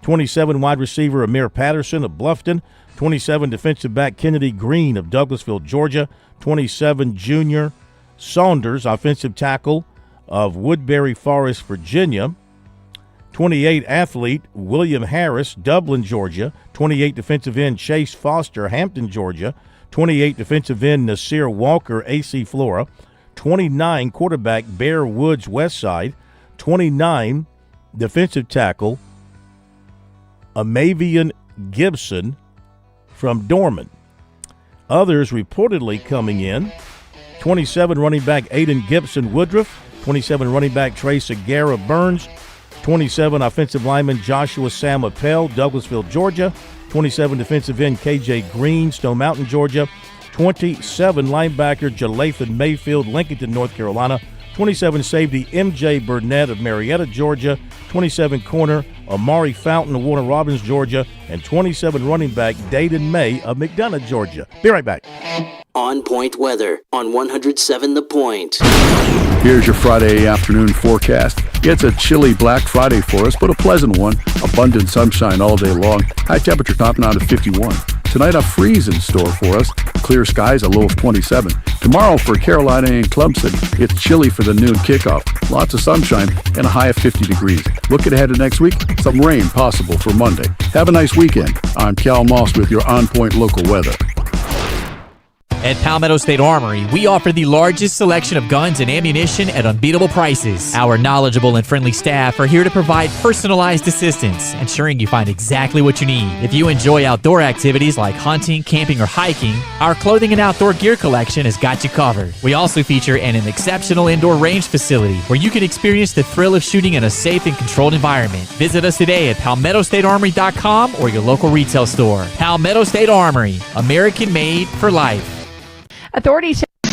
27 wide receiver Amir Patterson of Bluffton; 27 defensive back Kennedy Green of Douglasville, Georgia; 27 junior Saunders, offensive tackle of Woodbury Forest, Virginia; 28 athlete William Harris, Dublin, Georgia; 28 defensive end Chase Foster, Hampton, Georgia; 28 defensive end Nasir Walker, AC Flora; 29 quarterback Bear Woods, Westside; 29 defensive tackle Amavian Gibson from Dorman. Others reportedly coming in: 27 running back Aiden Gibson Woodruff; 27 running back Trey Segura Burns; 27 offensive lineman Joshua Sam Appel, Douglasville, Georgia; 27 defensive end KJ Green, Stone Mountain, Georgia; 27 linebacker Jalathan Mayfield, Lincolnton, North Carolina; 27 safety MJ Burnett of Marietta, Georgia; 27 corner Amari Fountain of Warner Robins, Georgia; and 27 running back Dayton May of McDonough, Georgia. Be right back. On Point Weather on 107 The Point. Here's your Friday afternoon forecast. It's a chilly Black Friday for us, but a pleasant one. Abundant sunshine all day long. High temperature topping out at 51. Tonight, a freeze in store for us. Clear skies, a low of 27. Tomorrow for Carolina and Clemson, it's chilly for the noon kickoff. Lots of sunshine and a high of 50 degrees. Looking ahead to next week, some rain possible for Monday. Have a nice weekend. I'm Cal Moss with your On Point local weather. At Palmetto State Armory, we offer the largest selection of guns and ammunition at unbeatable prices. Our knowledgeable and friendly staff are here to provide personalized assistance, ensuring you find exactly what you need. If you enjoy outdoor activities like hunting, camping, or hiking, our clothing and outdoor gear collection has got you covered. We also feature an exceptional indoor range facility where you can experience the thrill of shooting in a safe and controlled environment. Visit us today at PalmettoStateArmory.com or your local retail store. Palmetto State Armory, American made for life. Authorities. With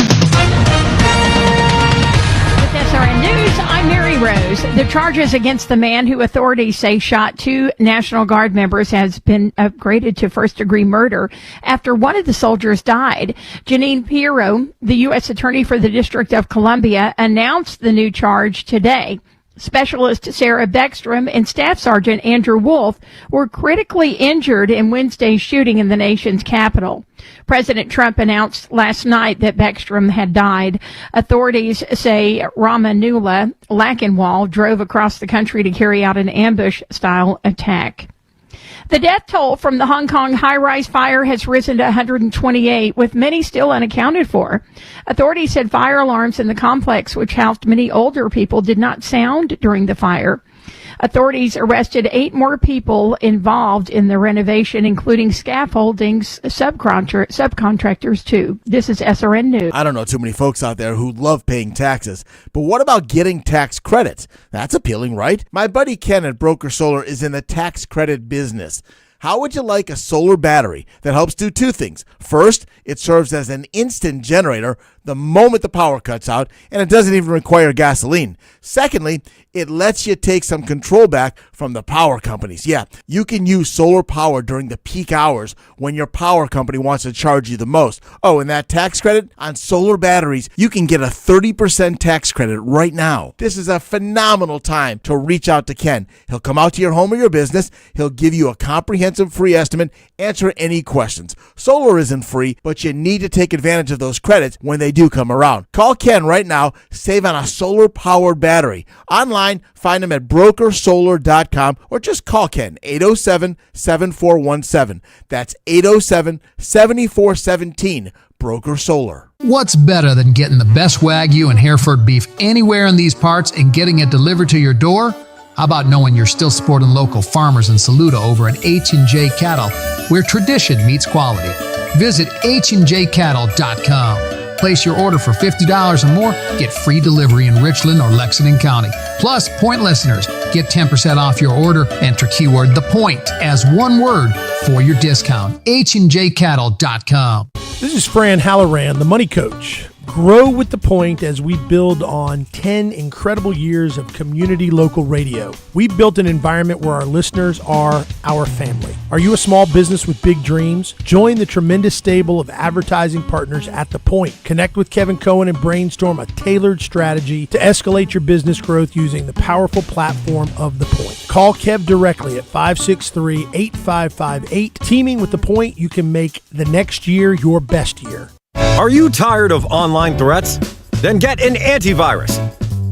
SRN News, I'm Mary Rose. The charges against the man who authorities say shot 2 National Guard members has been upgraded to first-degree murder after one of the soldiers died. Janine Pirro, the U.S. Attorney for the District of Columbia, announced the new charge today. Specialist Sarah Beckstrom and Staff Sergeant Andrew Wolf were critically injured in Wednesday's shooting in the nation's capital. President Trump announced last night that Beckstrom had died. Authorities say Ramanula Lackenwall drove across the country to carry out an ambush-style attack. The death toll from the Hong Kong high-rise fire has risen to 128, with many still unaccounted for. Authorities said fire alarms in the complex, which housed many older people, did not sound during the fire. Authorities arrested 8 more people involved in the renovation, including scaffolding's subcontractors, too. This is SRN News. I don't know too many folks out there who love paying taxes, but what about getting tax credits? That's appealing, right? My buddy Ken at Broker Solar is in the tax credit business. How would you like a solar battery that helps do 2 things? First, it serves as an instant generator. the moment the power cuts out, and it doesn't even require gasoline. Secondly, it lets you take some control back from the power companies. Yeah, you can use solar power during the peak hours when your power company wants to charge you the most. Oh, and that tax credit on solar batteries, you can get a 30% tax credit right now. This is a phenomenal time to reach out to Ken. He'll come out to your home or your business. He'll give you a comprehensive free estimate, answer any questions. Solar isn't free, but you need to take advantage of those credits when they do come around. Call Ken right now. Save on a solar-powered battery. Online, find him at brokersolar.com or just call Ken, 807-7417. That's 807-7417, Broker Solar. What's better than getting the best Wagyu and Hereford beef anywhere in these parts and getting it delivered to your door? How about knowing you're still supporting local farmers in Saluda over at H&J Cattle, where tradition meets quality? Visit HandJCattle.com. Place your order for $50 or more, get free delivery in Richland or Lexington County. Plus, Point listeners get 10% off your order. Enter keyword The Point as one word for your discount. HandJCattle.com. This is Fran Halloran, the Money Coach. Grow with the Point as we build on 10 incredible years of community local radio. We built an environment where our listeners are our family. Are you a small business with big dreams? Join the tremendous stable of advertising partners at The Point. Connect with Kevin Cohen and brainstorm a tailored strategy to escalate your business growth using the powerful platform of The Point. Call Kev directly at 563-8558. Teaming with The Point, you can make the next year your best year. Are you tired of online threats? Then get an antivirus.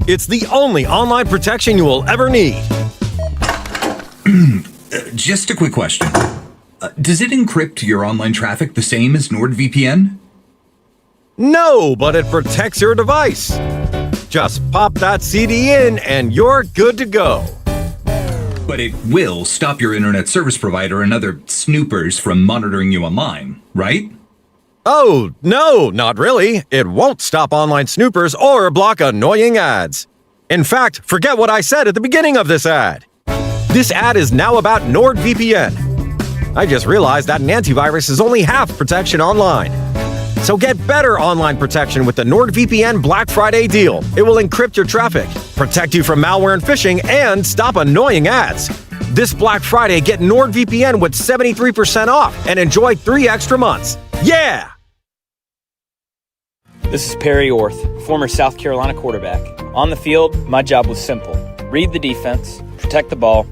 It's the only online protection you will ever need. Just a quick question. Does it encrypt your online traffic the same as NordVPN? No, but it protects your device. Just pop that CD in and you're good to go. But it will stop your internet service provider and other snoopers from monitoring you online, right? Oh, no, not really. It won't stop online snoopers or block annoying ads. In fact, forget what I said at the beginning of this ad. This ad is now about NordVPN. I just realized that an antivirus is only half protection online. So get better online protection with the NordVPN Black Friday deal. It will encrypt your traffic, protect you from malware and phishing, and stop annoying ads. This Black Friday, get NordVPN with 73% off and enjoy 3 extra months. Yeah! This is Perry Orth, former South Carolina quarterback. On the field, my job was simple. Read the defense, protect the ball,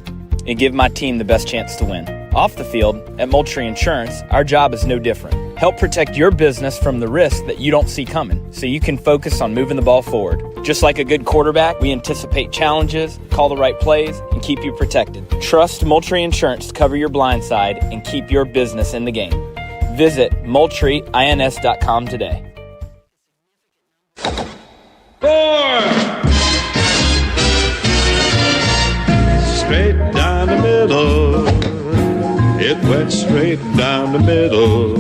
and give my team the best chance to win. Off the field, at Moultrie Insurance, our job is no different. Help protect your business from the risks that you don't see coming, so you can focus on moving the ball forward. Just like a good quarterback, we anticipate challenges, call the right plays, and keep you protected. Trust Moultrie Insurance to cover your blind side and keep your business in the game. Visit MoultrieINS.com today. 4. Straight down the middle. It went straight down the middle.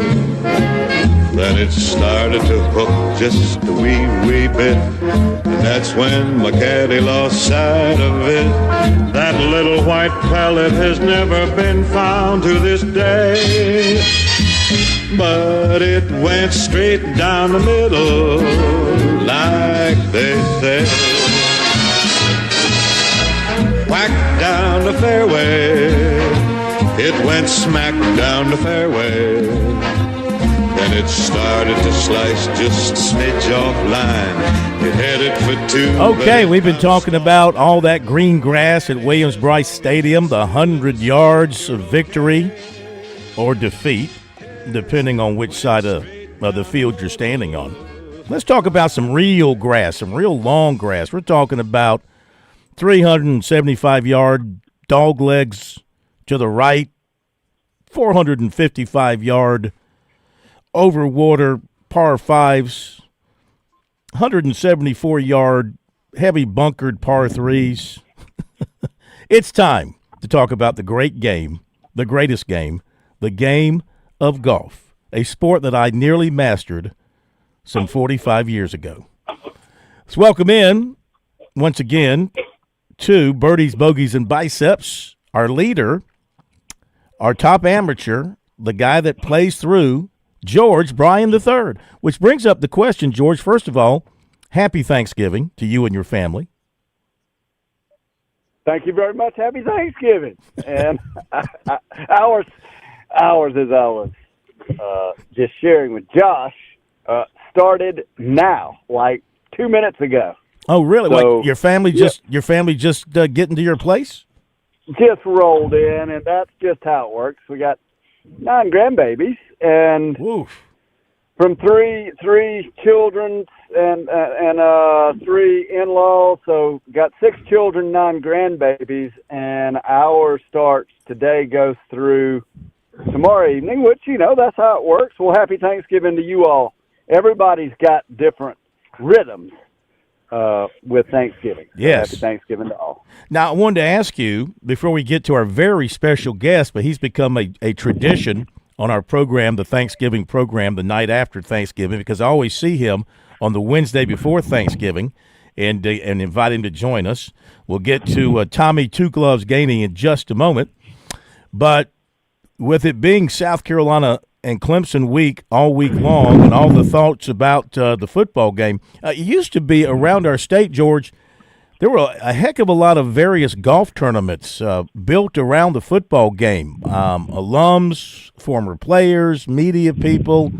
Then it started to hook just a wee bit. And that's when my caddy lost sight of it. That little white pellet has never been found to this day. But it went straight down the middle, like they say. Whack down the fairway, it went smack down the fairway. Then it started to slice just a smidge off line. It headed for 2. Okay, we've been talking about all that green grass at Williams-Brice Stadium, the 100 yards of victory or defeat, depending on which side of the field you're standing on. Let's talk about some real grass, some real long grass. We're talking about 375-yard dog legs to the right, 455-yard overwater par 5s, 174-yard heavy bunkered par 3s. It's time to talk about the great game, the greatest game, the game of golf, a sport that I nearly mastered some 45 years ago. Let's welcome in, once again, to Birdies, Bogeys, and Biceps, our leader, our top amateur, the guy that plays through George Bryan III, which brings up the question, George, first of all, happy Thanksgiving to you and your family. Thank you very much. Happy Thanksgiving. And ours, as I was just sharing with Josh, started now, like 2 minutes ago. Oh, really? So, your family just getting to your place? Just rolled in, and that's just how it works. We got 9 grandbabies, and from three children and 3 in-laws, so got 6 children, 9 grandbabies, and our starts today goes through tomorrow evening, which, that's how it works. Well, happy Thanksgiving to you all. Everybody's got different rhythms with Thanksgiving. So yes. Happy Thanksgiving to all. Now, I wanted to ask you, before we get to our very special guest, but he's become a tradition on our program, the Thanksgiving program, the night after Thanksgiving, because I always see him on the Wednesday before Thanksgiving and invite him to join us. We'll get to Tommy Two Gloves Gainey in just a moment. But with it being South Carolina and Clemson week all week long and all the thoughts about the football game, it used to be around our state, George, there were a heck of a lot of various golf tournaments built around the football game. Alums, former players, media people,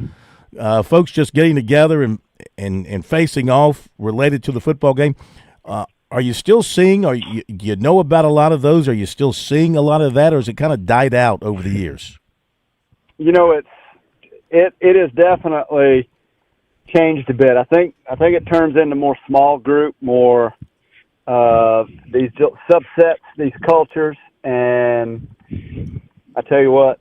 folks just getting together and facing off related to the football game. Are you still seeing, do you know about a lot of those? Are you still seeing a lot of that, or has it kind of died out over the years? It has definitely changed a bit. I think it turns into more small group, more these subsets, these cultures, and I tell you what,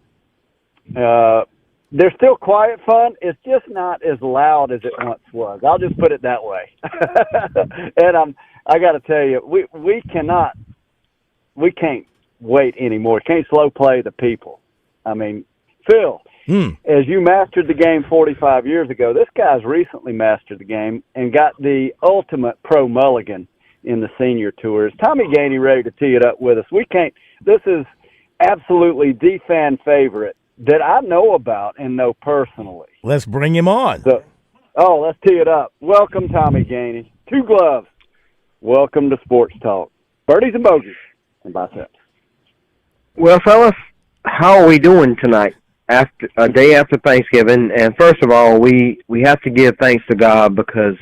they're still quiet fun. It's just not as loud as it once was. I'll just put it that way. And I got to tell you, we can't wait anymore. Can't slow play the people. I mean, Phil, as you mastered the game 45 years ago, this guy's recently mastered the game and got the ultimate pro mulligan in the senior tour. Is Tommy Gainey ready to tee it up with us? This is absolutely the fan favorite that I know about and know personally. Let's bring him on. Let's tee it up. Welcome, Tommy Gainey. Two Gloves. Welcome to Sports Talk. Birdies and bogeys and biceps. Well, fellas, how are we doing tonight? After a day after Thanksgiving, and first of all, we have to give thanks to God because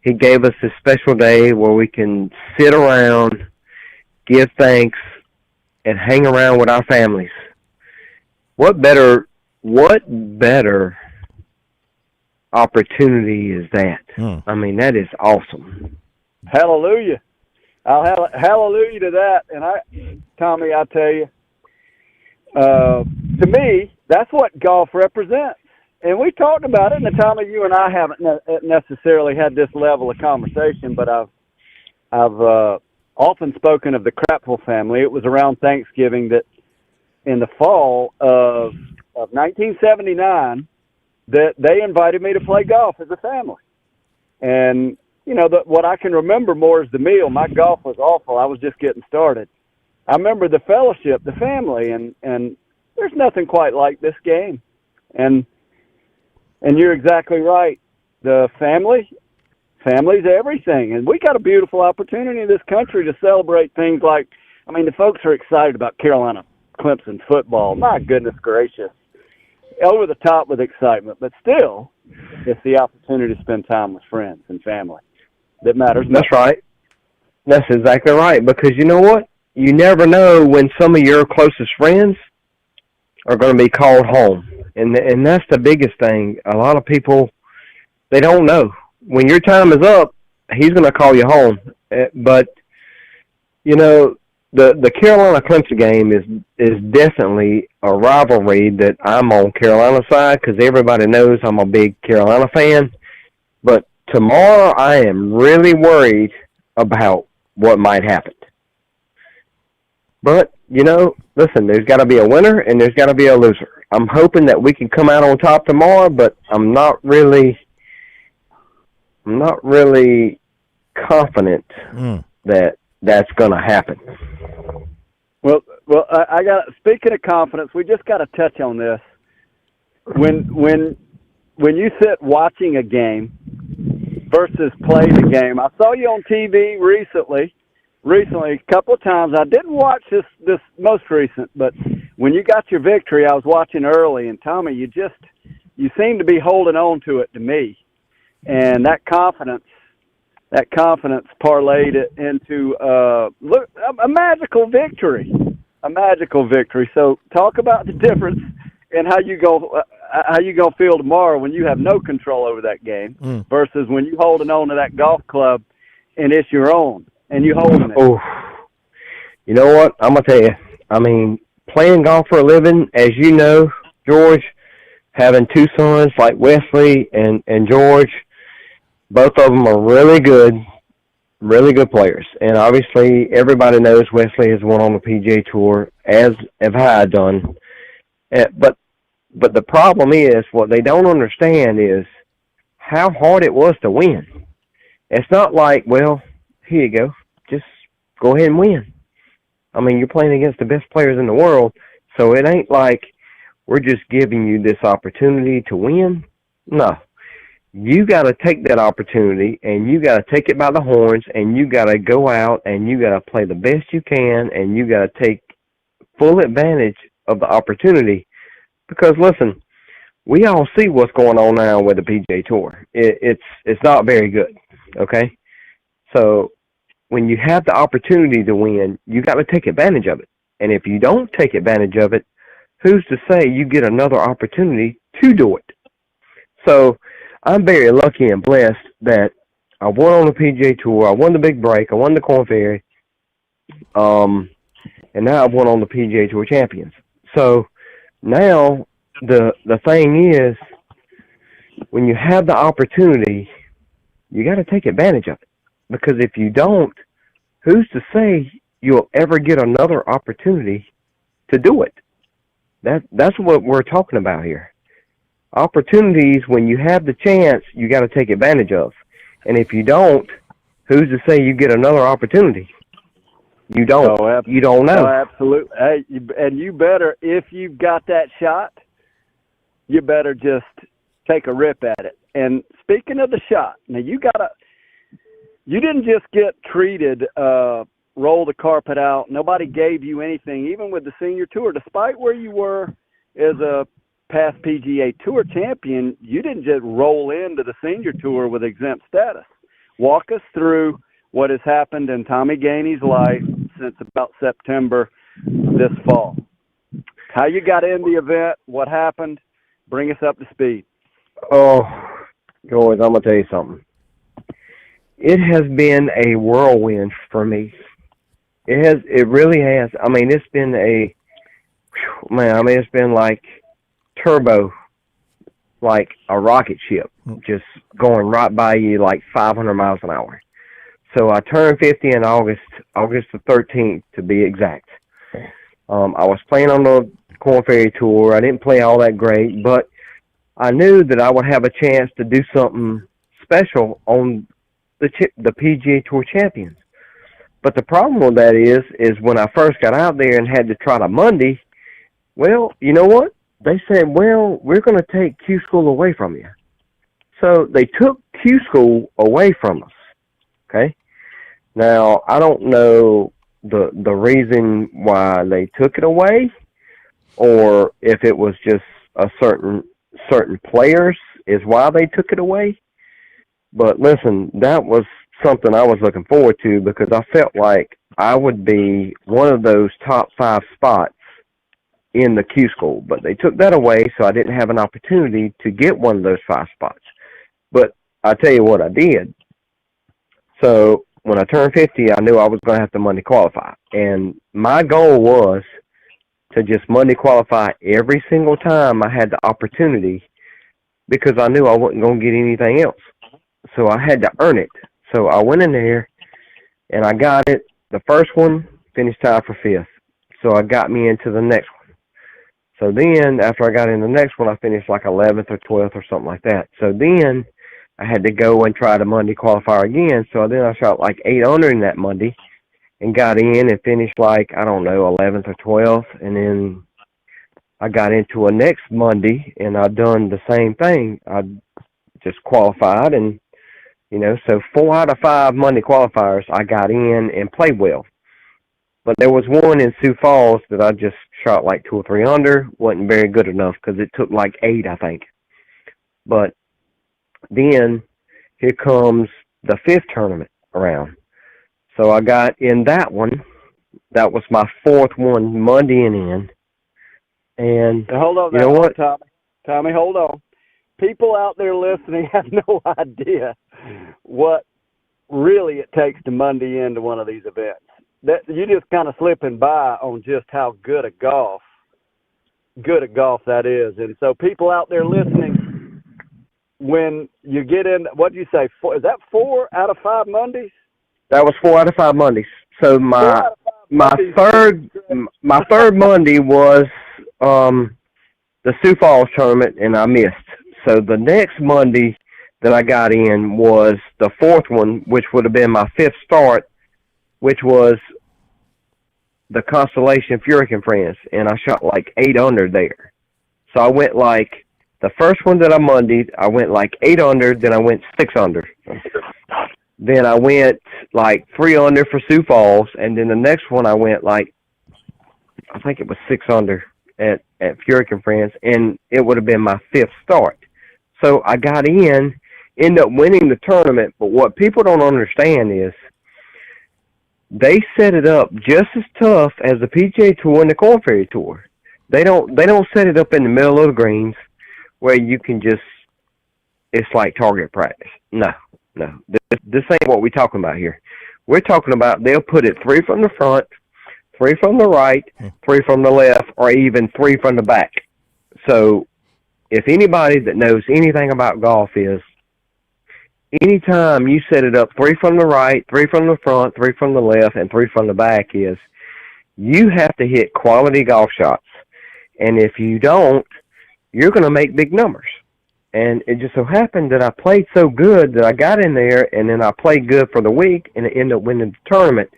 He gave us this special day where we can sit around, give thanks, and hang around with our families. What better opportunity is that? I mean, that is awesome. Hallelujah. Hallelujah to that. And Tommy, I tell you, to me, that's what golf represents. And we talked about it, and Tommy, you and I haven't necessarily had this level of conversation, but I've often spoken of the Crapple family. It was around Thanksgiving that in the fall of 1979 that they invited me to play golf as a family. And, what I can remember more is the meal. My golf was awful. I was just getting started. I remember the fellowship, the family, and there's nothing quite like this game. And you're exactly right. The family's everything. And we got a beautiful opportunity in this country to celebrate things like, the folks are excited about Carolina Clemson football. My goodness gracious. Over the top with excitement, but still, it's the opportunity to spend time with friends and family that matters. That's right. That's exactly right. Because you know what? You never know when some of your closest friends are going to be called home. And that's the biggest thing. A lot of people, they don't know. When your time is up, he's going to call you home. But, the Carolina Clemson game is definitely a rivalry that I'm on Carolina side because everybody knows I'm a big Carolina fan. But tomorrow I am really worried about what might happen. But, listen, there's got to be a winner and there's got to be a loser. I'm hoping that we can come out on top tomorrow, but I'm not really confident that that's going to happen. Well, I got. Speaking of confidence, we just got to touch on this. when you sit watching a game versus play the game. I saw you on TV recently a couple of times. I didn't watch this most recent, but when you got your victory, I was watching early, and Tommy, you seem to be holding on to it to me, and that confidence parlayed it into a magical victory. So talk about the difference in how you gonna feel tomorrow when you have no control over that game versus when you holding on to that golf club and it's your own and you holding it. Oh, you know what? I'm gonna tell you. I mean, playing golf for a living, as you know, George, having two sons like Wesley and George, both of them are really good players. And obviously, everybody knows Wesley has won on the PGA Tour, as have I done. But the problem is, what they don't understand is how hard it was to win. It's not like, well, here you go, just go ahead and win. I mean, you're playing against the best players in the world, so it ain't like we're just giving you this opportunity to win. No. You got to take that opportunity, and you got to take it by the horns, and you got to go out, and you got to play the best you can, and you got to take full advantage of the opportunity. Because, listen, we all see what's going on now with the PGA Tour. It's not very good, okay? So when you have the opportunity to win, you got to take advantage of it. And if you don't take advantage of it, who's to say you get another opportunity to do it? So I'm very lucky and blessed that I won on the PGA Tour. I won the Big Break. I won the Korn Ferry. And now I've won on the PGA Tour Champions. So now the thing is, when you have the opportunity, you got to take advantage of it. Because if you don't, who's to say you'll ever get another opportunity to do it? That's what we're talking about here. Opportunities, when you have the chance, you got to take advantage of. And if you don't, who's to say you get another opportunity? You don't. You don't know. Oh, absolutely. Hey, and you better, if you've got that shot, you better just take a rip at it. And speaking of the shot, now you didn't just get treated, roll the carpet out. Nobody gave you anything, even with the senior tour. Despite where you were as a past PGA Tour champion, you didn't just roll into the senior tour with exempt status. Walk us through what has happened in Tommy Gainey's life since about September this fall. How you got in the event, what happened, bring us up to speed. Oh, George, I'm going to tell you something. It has been a whirlwind for me. It really has. I mean, it's been it's been like turbo, like a rocket ship, just going right by you like 500 miles an hour. So I turned 50 in August the 13th to be exact. I was playing on the Korn Ferry Tour. I didn't play all that great, but I knew that I would have a chance to do something special on the PGA Tour Champions. But the problem with that is when I first got out there and had to try to Monday, well, you know what? They said, well, we're going to take Q School away from you. So they took Q School away from us, okay? Now, I don't know the reason why they took it away, or if it was just a certain players is why they took it away. But listen, that was something I was looking forward to because I felt like I would be one of those top 5 spots in the Q School. But they took that away, so I didn't have an opportunity to get one of those 5 spots. But I tell you what I did. So when I turned 50, I knew I was going to have to Monday qualify. And my goal was to just Monday qualify every single time I had the opportunity because I knew I wasn't going to get anything else. So I had to earn it. So I went in there, and I got it. The first one finished tied for 5th. So I got me into the next one. So then, after I got in the next one, I finished like 11th or 12th or something like that. So then I had to go and try to Monday qualifier again. So then I shot like 8 under in that Monday and got in and finished like, I don't know, 11th or 12th. And then I got into a next Monday, and I done the same thing. I just qualified, and so 4 out of 5 Monday qualifiers, I got in and played well. But there was one in Sioux Falls that I just shot like 2 or 3 under. Wasn't very good enough because it took like 8, I think. But then here comes the 5th tournament around. So I got in that one. That was my 4th one Monday and in. And hold on, you know what? Tommy, hold on. People out there listening have no idea what really it takes to Monday into one of these events. That you just kind of slipping by on just how good at golf that is. And so people out there listening, when you get in, what do you say? Is that 4 out of 5 Mondays? That was 4 out of 5 Mondays. So my third Monday was the Sioux Falls tournament, and I missed. So the next Monday that I got in was the 4th one, which would have been my 5th start, which was the Constellation Furyk and Friends, and I shot like 8 under there. So I went like, the first one that I Mondayed, I went like 8 under, then I went 6 under. Then I went like 3 under for Sioux Falls, and then the next one I went like, I think it was 6 under at Furyk and Friends, and it would have been my 5th start. So I got in, ended up winning the tournament, but what people don't understand is they set it up just as tough as the PGA Tour and the Korn Ferry Tour. They don't set it up in the middle of the greens where you can just, it's like target practice. No. This ain't what we're talking about here. We're talking about they'll put it 3 from the front, 3 from the right, 3 from the left, or even 3 from the back. So if anybody that knows anything about golf is, anytime you set it up 3 from the right, 3 from the front, 3 from the left, and 3 from the back is, you have to hit quality golf shots. And if you don't, you're going to make big numbers. And it just so happened that I played so good that I got in there, and then I played good for the week, and it ended up winning the tournament.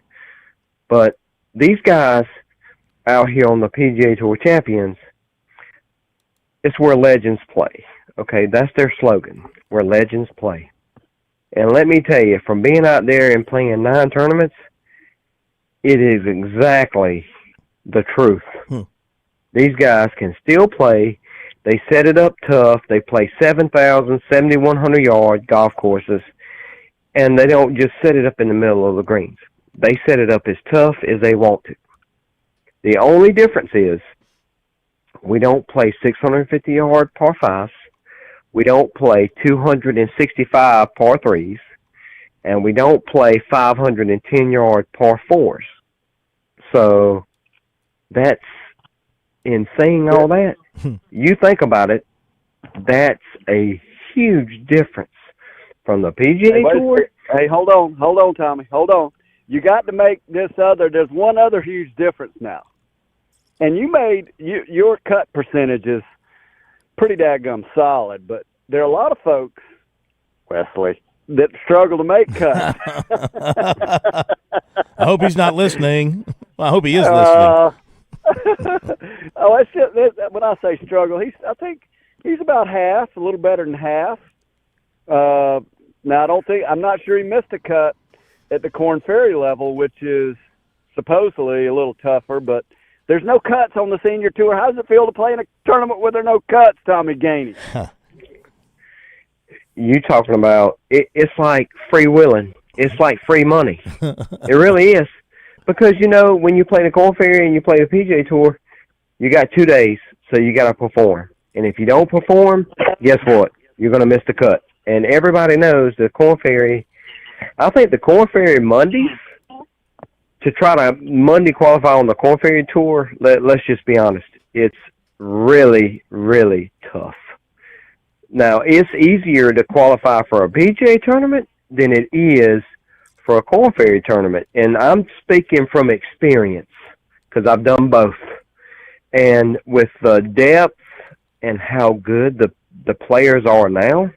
But these guys out here on the PGA Tour Champions, it's where legends play. Okay, that's their slogan, where legends play. And let me tell you, from being out there and playing 9 tournaments, it is exactly the truth. These guys can still play. They set it up tough. They play 7,000, 7,100 yard golf courses, and they don't just set it up in the middle of the greens. They set it up as tough as they want to. The only difference is we don't play 650 yard par 5s. We don't play 265 par 3s, and we don't play 510 yard par 4s. So that's, in saying all that, you think about it, that's a huge difference from the PGA Tour. Hey, hold on, Tommy, hold on. You got to make there's one other huge difference now. And you made your cut percentages pretty daggum solid, but there are a lot of folks, Wesley, that struggle to make cuts. I hope he's not listening. Well, I hope he is listening. When I say struggle, I think he's about half, a little better than half. Now I'm not sure he missed a cut at the Korn Ferry level, which is supposedly a little tougher, but there's no cuts on the senior tour. How does it feel to play in a tournament where there are no cuts, Tommy Gainey? You talking about it's like free willing. It's like free money. It really is. Because, when you play the Korn Ferry and you play the PGA Tour, you got 2 days, so you got to perform. And if you don't perform, guess what? You're going to miss the cut. And everybody knows the Korn Ferry, I think the Korn Ferry Mondays, to try to Monday qualify on the Korn Ferry Tour, let's just be honest, it's really, really tough. Now, it's easier to qualify for a PGA tournament than it is for a Korn Ferry tournament. And I'm speaking from experience because I've done both. And with the depth and how good the players are now,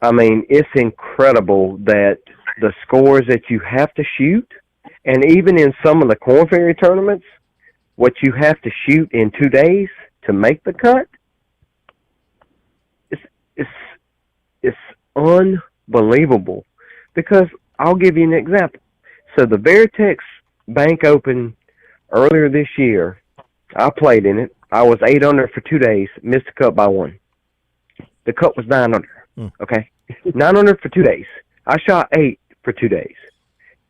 I mean, it's incredible that the scores that you have to shoot, and even in some of the Korn Ferry tournaments, what you have to shoot in 2 days to make the cut, it's unbelievable. Because I'll give you an example. So the Veritex Bank Open earlier this year, I played in it. I was 8 under for 2 days, missed the cut by 1. The cut was 9 under. Okay, 9 under for 2 days. I shot 8 for 2 days,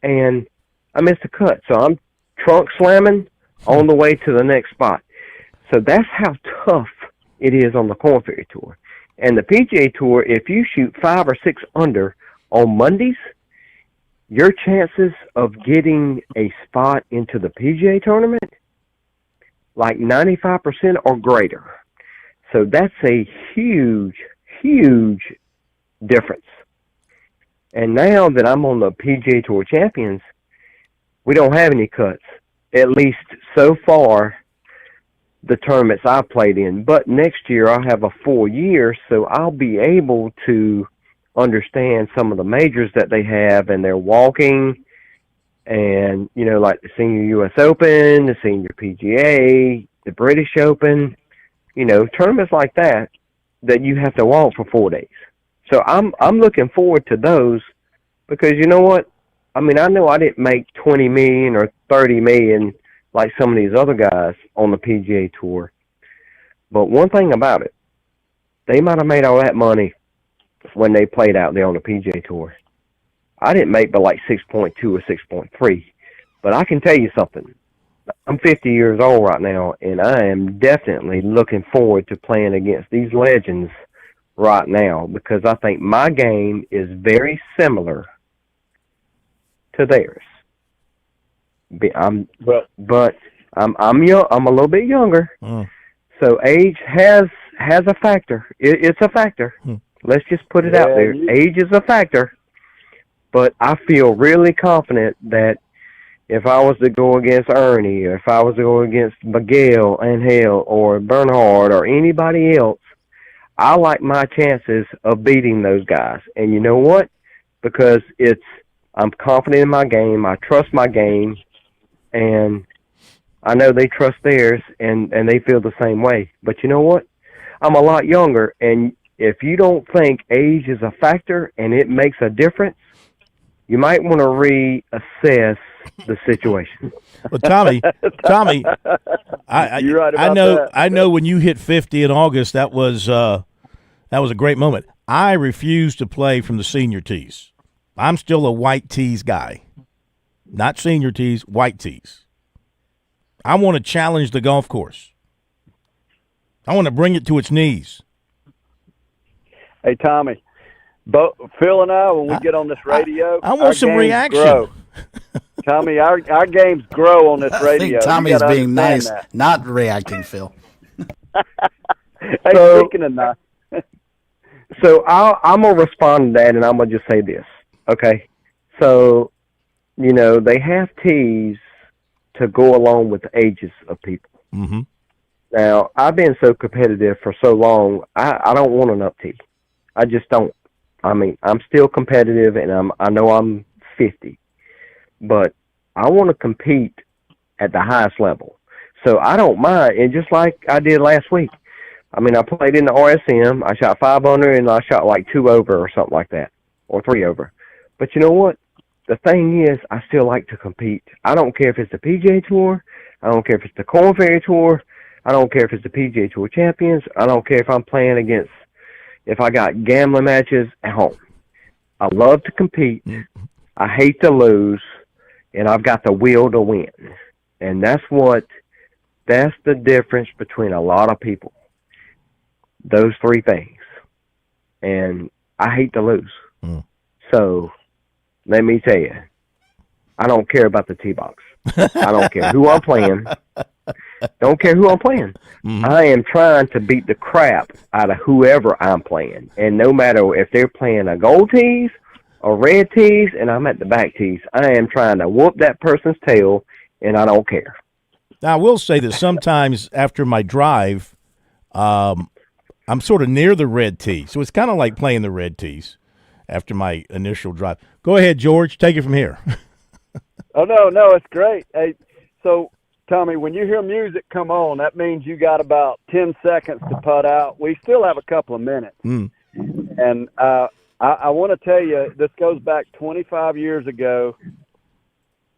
and I missed the cut. So I'm trunk slamming on the way to the next spot. So that's how tough it is on the Korn Ferry Tour. And the PGA Tour, if you shoot 5 or 6 under on Mondays, your chances of getting a spot into the PGA tournament, like 95% or greater. So that's a huge, huge difference. And now that I'm on the PGA Tour Champions, we don't have any cuts, at least so far, the tournaments I've played in. But next year I'll have a full year, so I'll be able to understand some of the majors that they have, and they're walking, and, you know, like the Senior U.S. Open, the Senior PGA, the British Open, you know, tournaments like that you have to walk for 4 days. So I'm looking forward to those, because you know what? I mean, I know I didn't make $20 million or $30 million like some of these other guys on the PGA Tour. But one thing about it, they might have made all that money when they played out there on the PGA Tour. I didn't make but like 6.2 or 6.3. But I can tell you something. I'm 50 years old right now, and I am definitely looking forward to playing against these legends right now, because I think my game is very similar to theirs. But I'm young. I'm a little bit younger, so age has a factor. It's a factor. Let's just put it out there. Age is a factor, but I feel really confident that if I was to go against Ernie, or if I was to go against Miguel Angel or Bernhard or anybody else, I like my chances of beating those guys. And you know what? Because I'm confident in my game. I trust my game. And I know they trust theirs, and they feel the same way. But you know what? I'm a lot younger, and if you don't think age is a factor and it makes a difference, you might want to reassess the situation. Well, Tommy, You're right about that. I know when you hit 50 in August, that was a great moment. I refuse to play from the senior tees. I'm still a white tees guy. Not senior tees, white tees. I want to challenge the golf course. I want to bring it to its knees. Hey, Tommy, Phil and I, when we get on this radio, I want some reaction. Grow. Tommy, our games grow on this radio. I think Tommy's being nice, that. not reacting, Phil. Hey, speaking of nice. So I'm going to respond to that, and I'm going to just say this, okay? So, you know, they have tees to go along with the ages of people. Mm-hmm. Now, I've been so competitive for so long, I don't want an up tee. I just don't. I mean, I'm still competitive, and I know I'm 50. But I want to compete at the highest level. So I don't mind. And just like I did last week, I mean, I played in the RSM. I shot 5 under, and I shot like 2 over or something like that, or 3 over. But you know what? The thing is, I still like to compete. I don't care if it's the PGA Tour. I don't care if it's the Korn Ferry Tour. I don't care if it's the PGA Tour Champions. I don't care if I'm playing against, if I got gambling matches at home. I love to compete. I hate to lose, and I've got the will to win. And that's the difference between a lot of people. Those 3 things. And I hate to lose. So let me tell you, I don't care about the tee box. I don't care who I'm playing. Don't care who I'm playing. I am trying to beat the crap out of whoever I'm playing. And no matter if they're playing a gold tees or red tees and I'm at the back tees, I am trying to whoop that person's tail, and I don't care. Now, I will say that sometimes after my drive, I'm sort of near the red tee. So it's kind of like playing the red tees after my initial drive. Go ahead, George. Take it from here. Oh, no, it's great. Hey, so Tommy, when you hear music come on, that means you got about 10 seconds to putt out. We still have a couple of minutes. And I want to tell you, this goes back 25 years ago,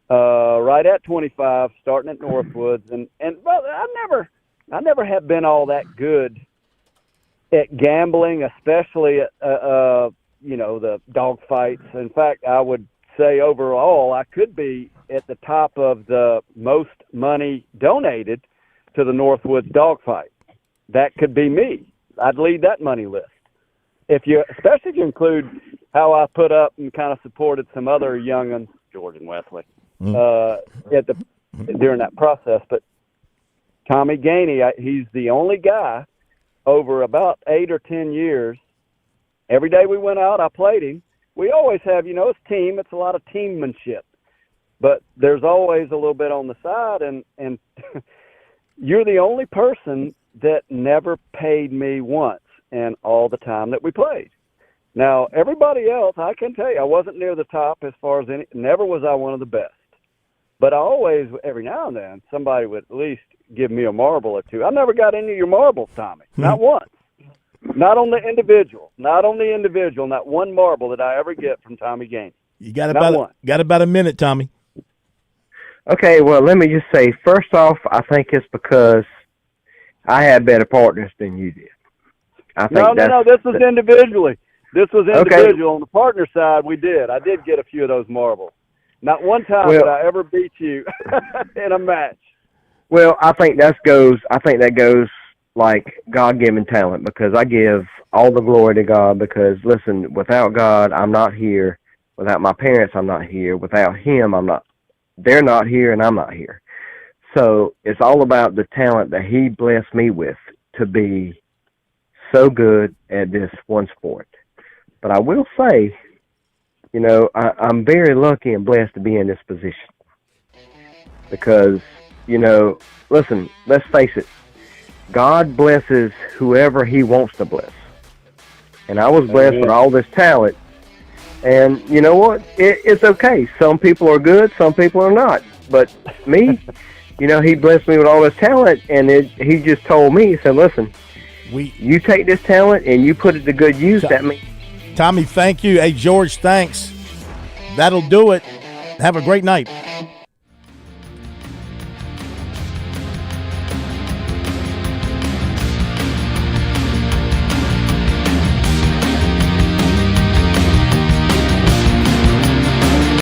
right at 25, starting at Northwoods. And well, I never have been all that good at gambling, especially at, the dog fights. In fact, I would say overall, I could be at the top of the most money donated to the Northwoods dog fight. That could be me. I'd lead that money list. Especially if you include how I put up and kind of supported some other young'uns, George and Wesley, during that process. But Tommy Gainey, he's the only guy over about 8 or 10 years. Every day we went out, I played him. We always have, it's team. It's a lot of teammanship. But there's always a little bit on the side, and you're the only person that never paid me once in all the time that we played. Now, everybody else, I can tell you, I wasn't near the top as far as never was I one of the best. But I always, every now and then, somebody would at least give me a marble or two. I never got any of your marbles, Tommy. Not once. Not on the individual. Not one marble that I ever get from Tommy Gainey. You got about a minute, Tommy. Okay, well, let me just say, first off, I think it's because I had better partners than you did. No, this was individually. This was individual. Okay. On the partner side, I did get a few of those marbles. Not one time did I ever beat you in a match. Well, I think that goes like God-given talent, because I give all the glory to God, because, listen, without God, I'm not here. Without my parents, I'm not here. Without him, they're not here, and I'm not here. So it's all about the talent that he blessed me with to be so good at this one sport. But I will say, I'm very lucky and blessed to be in this position. Because, listen, let's face it, God blesses whoever he wants to bless. And I was blessed with all this talent. And you know what? It's okay. Some people are good, some people are not. But me, he blessed me with all this talent, and he just told me, he said, listen, you take this talent and you put it to good use. That means. Tommy, thank you. Hey, George, thanks. That'll do it. Have a great night.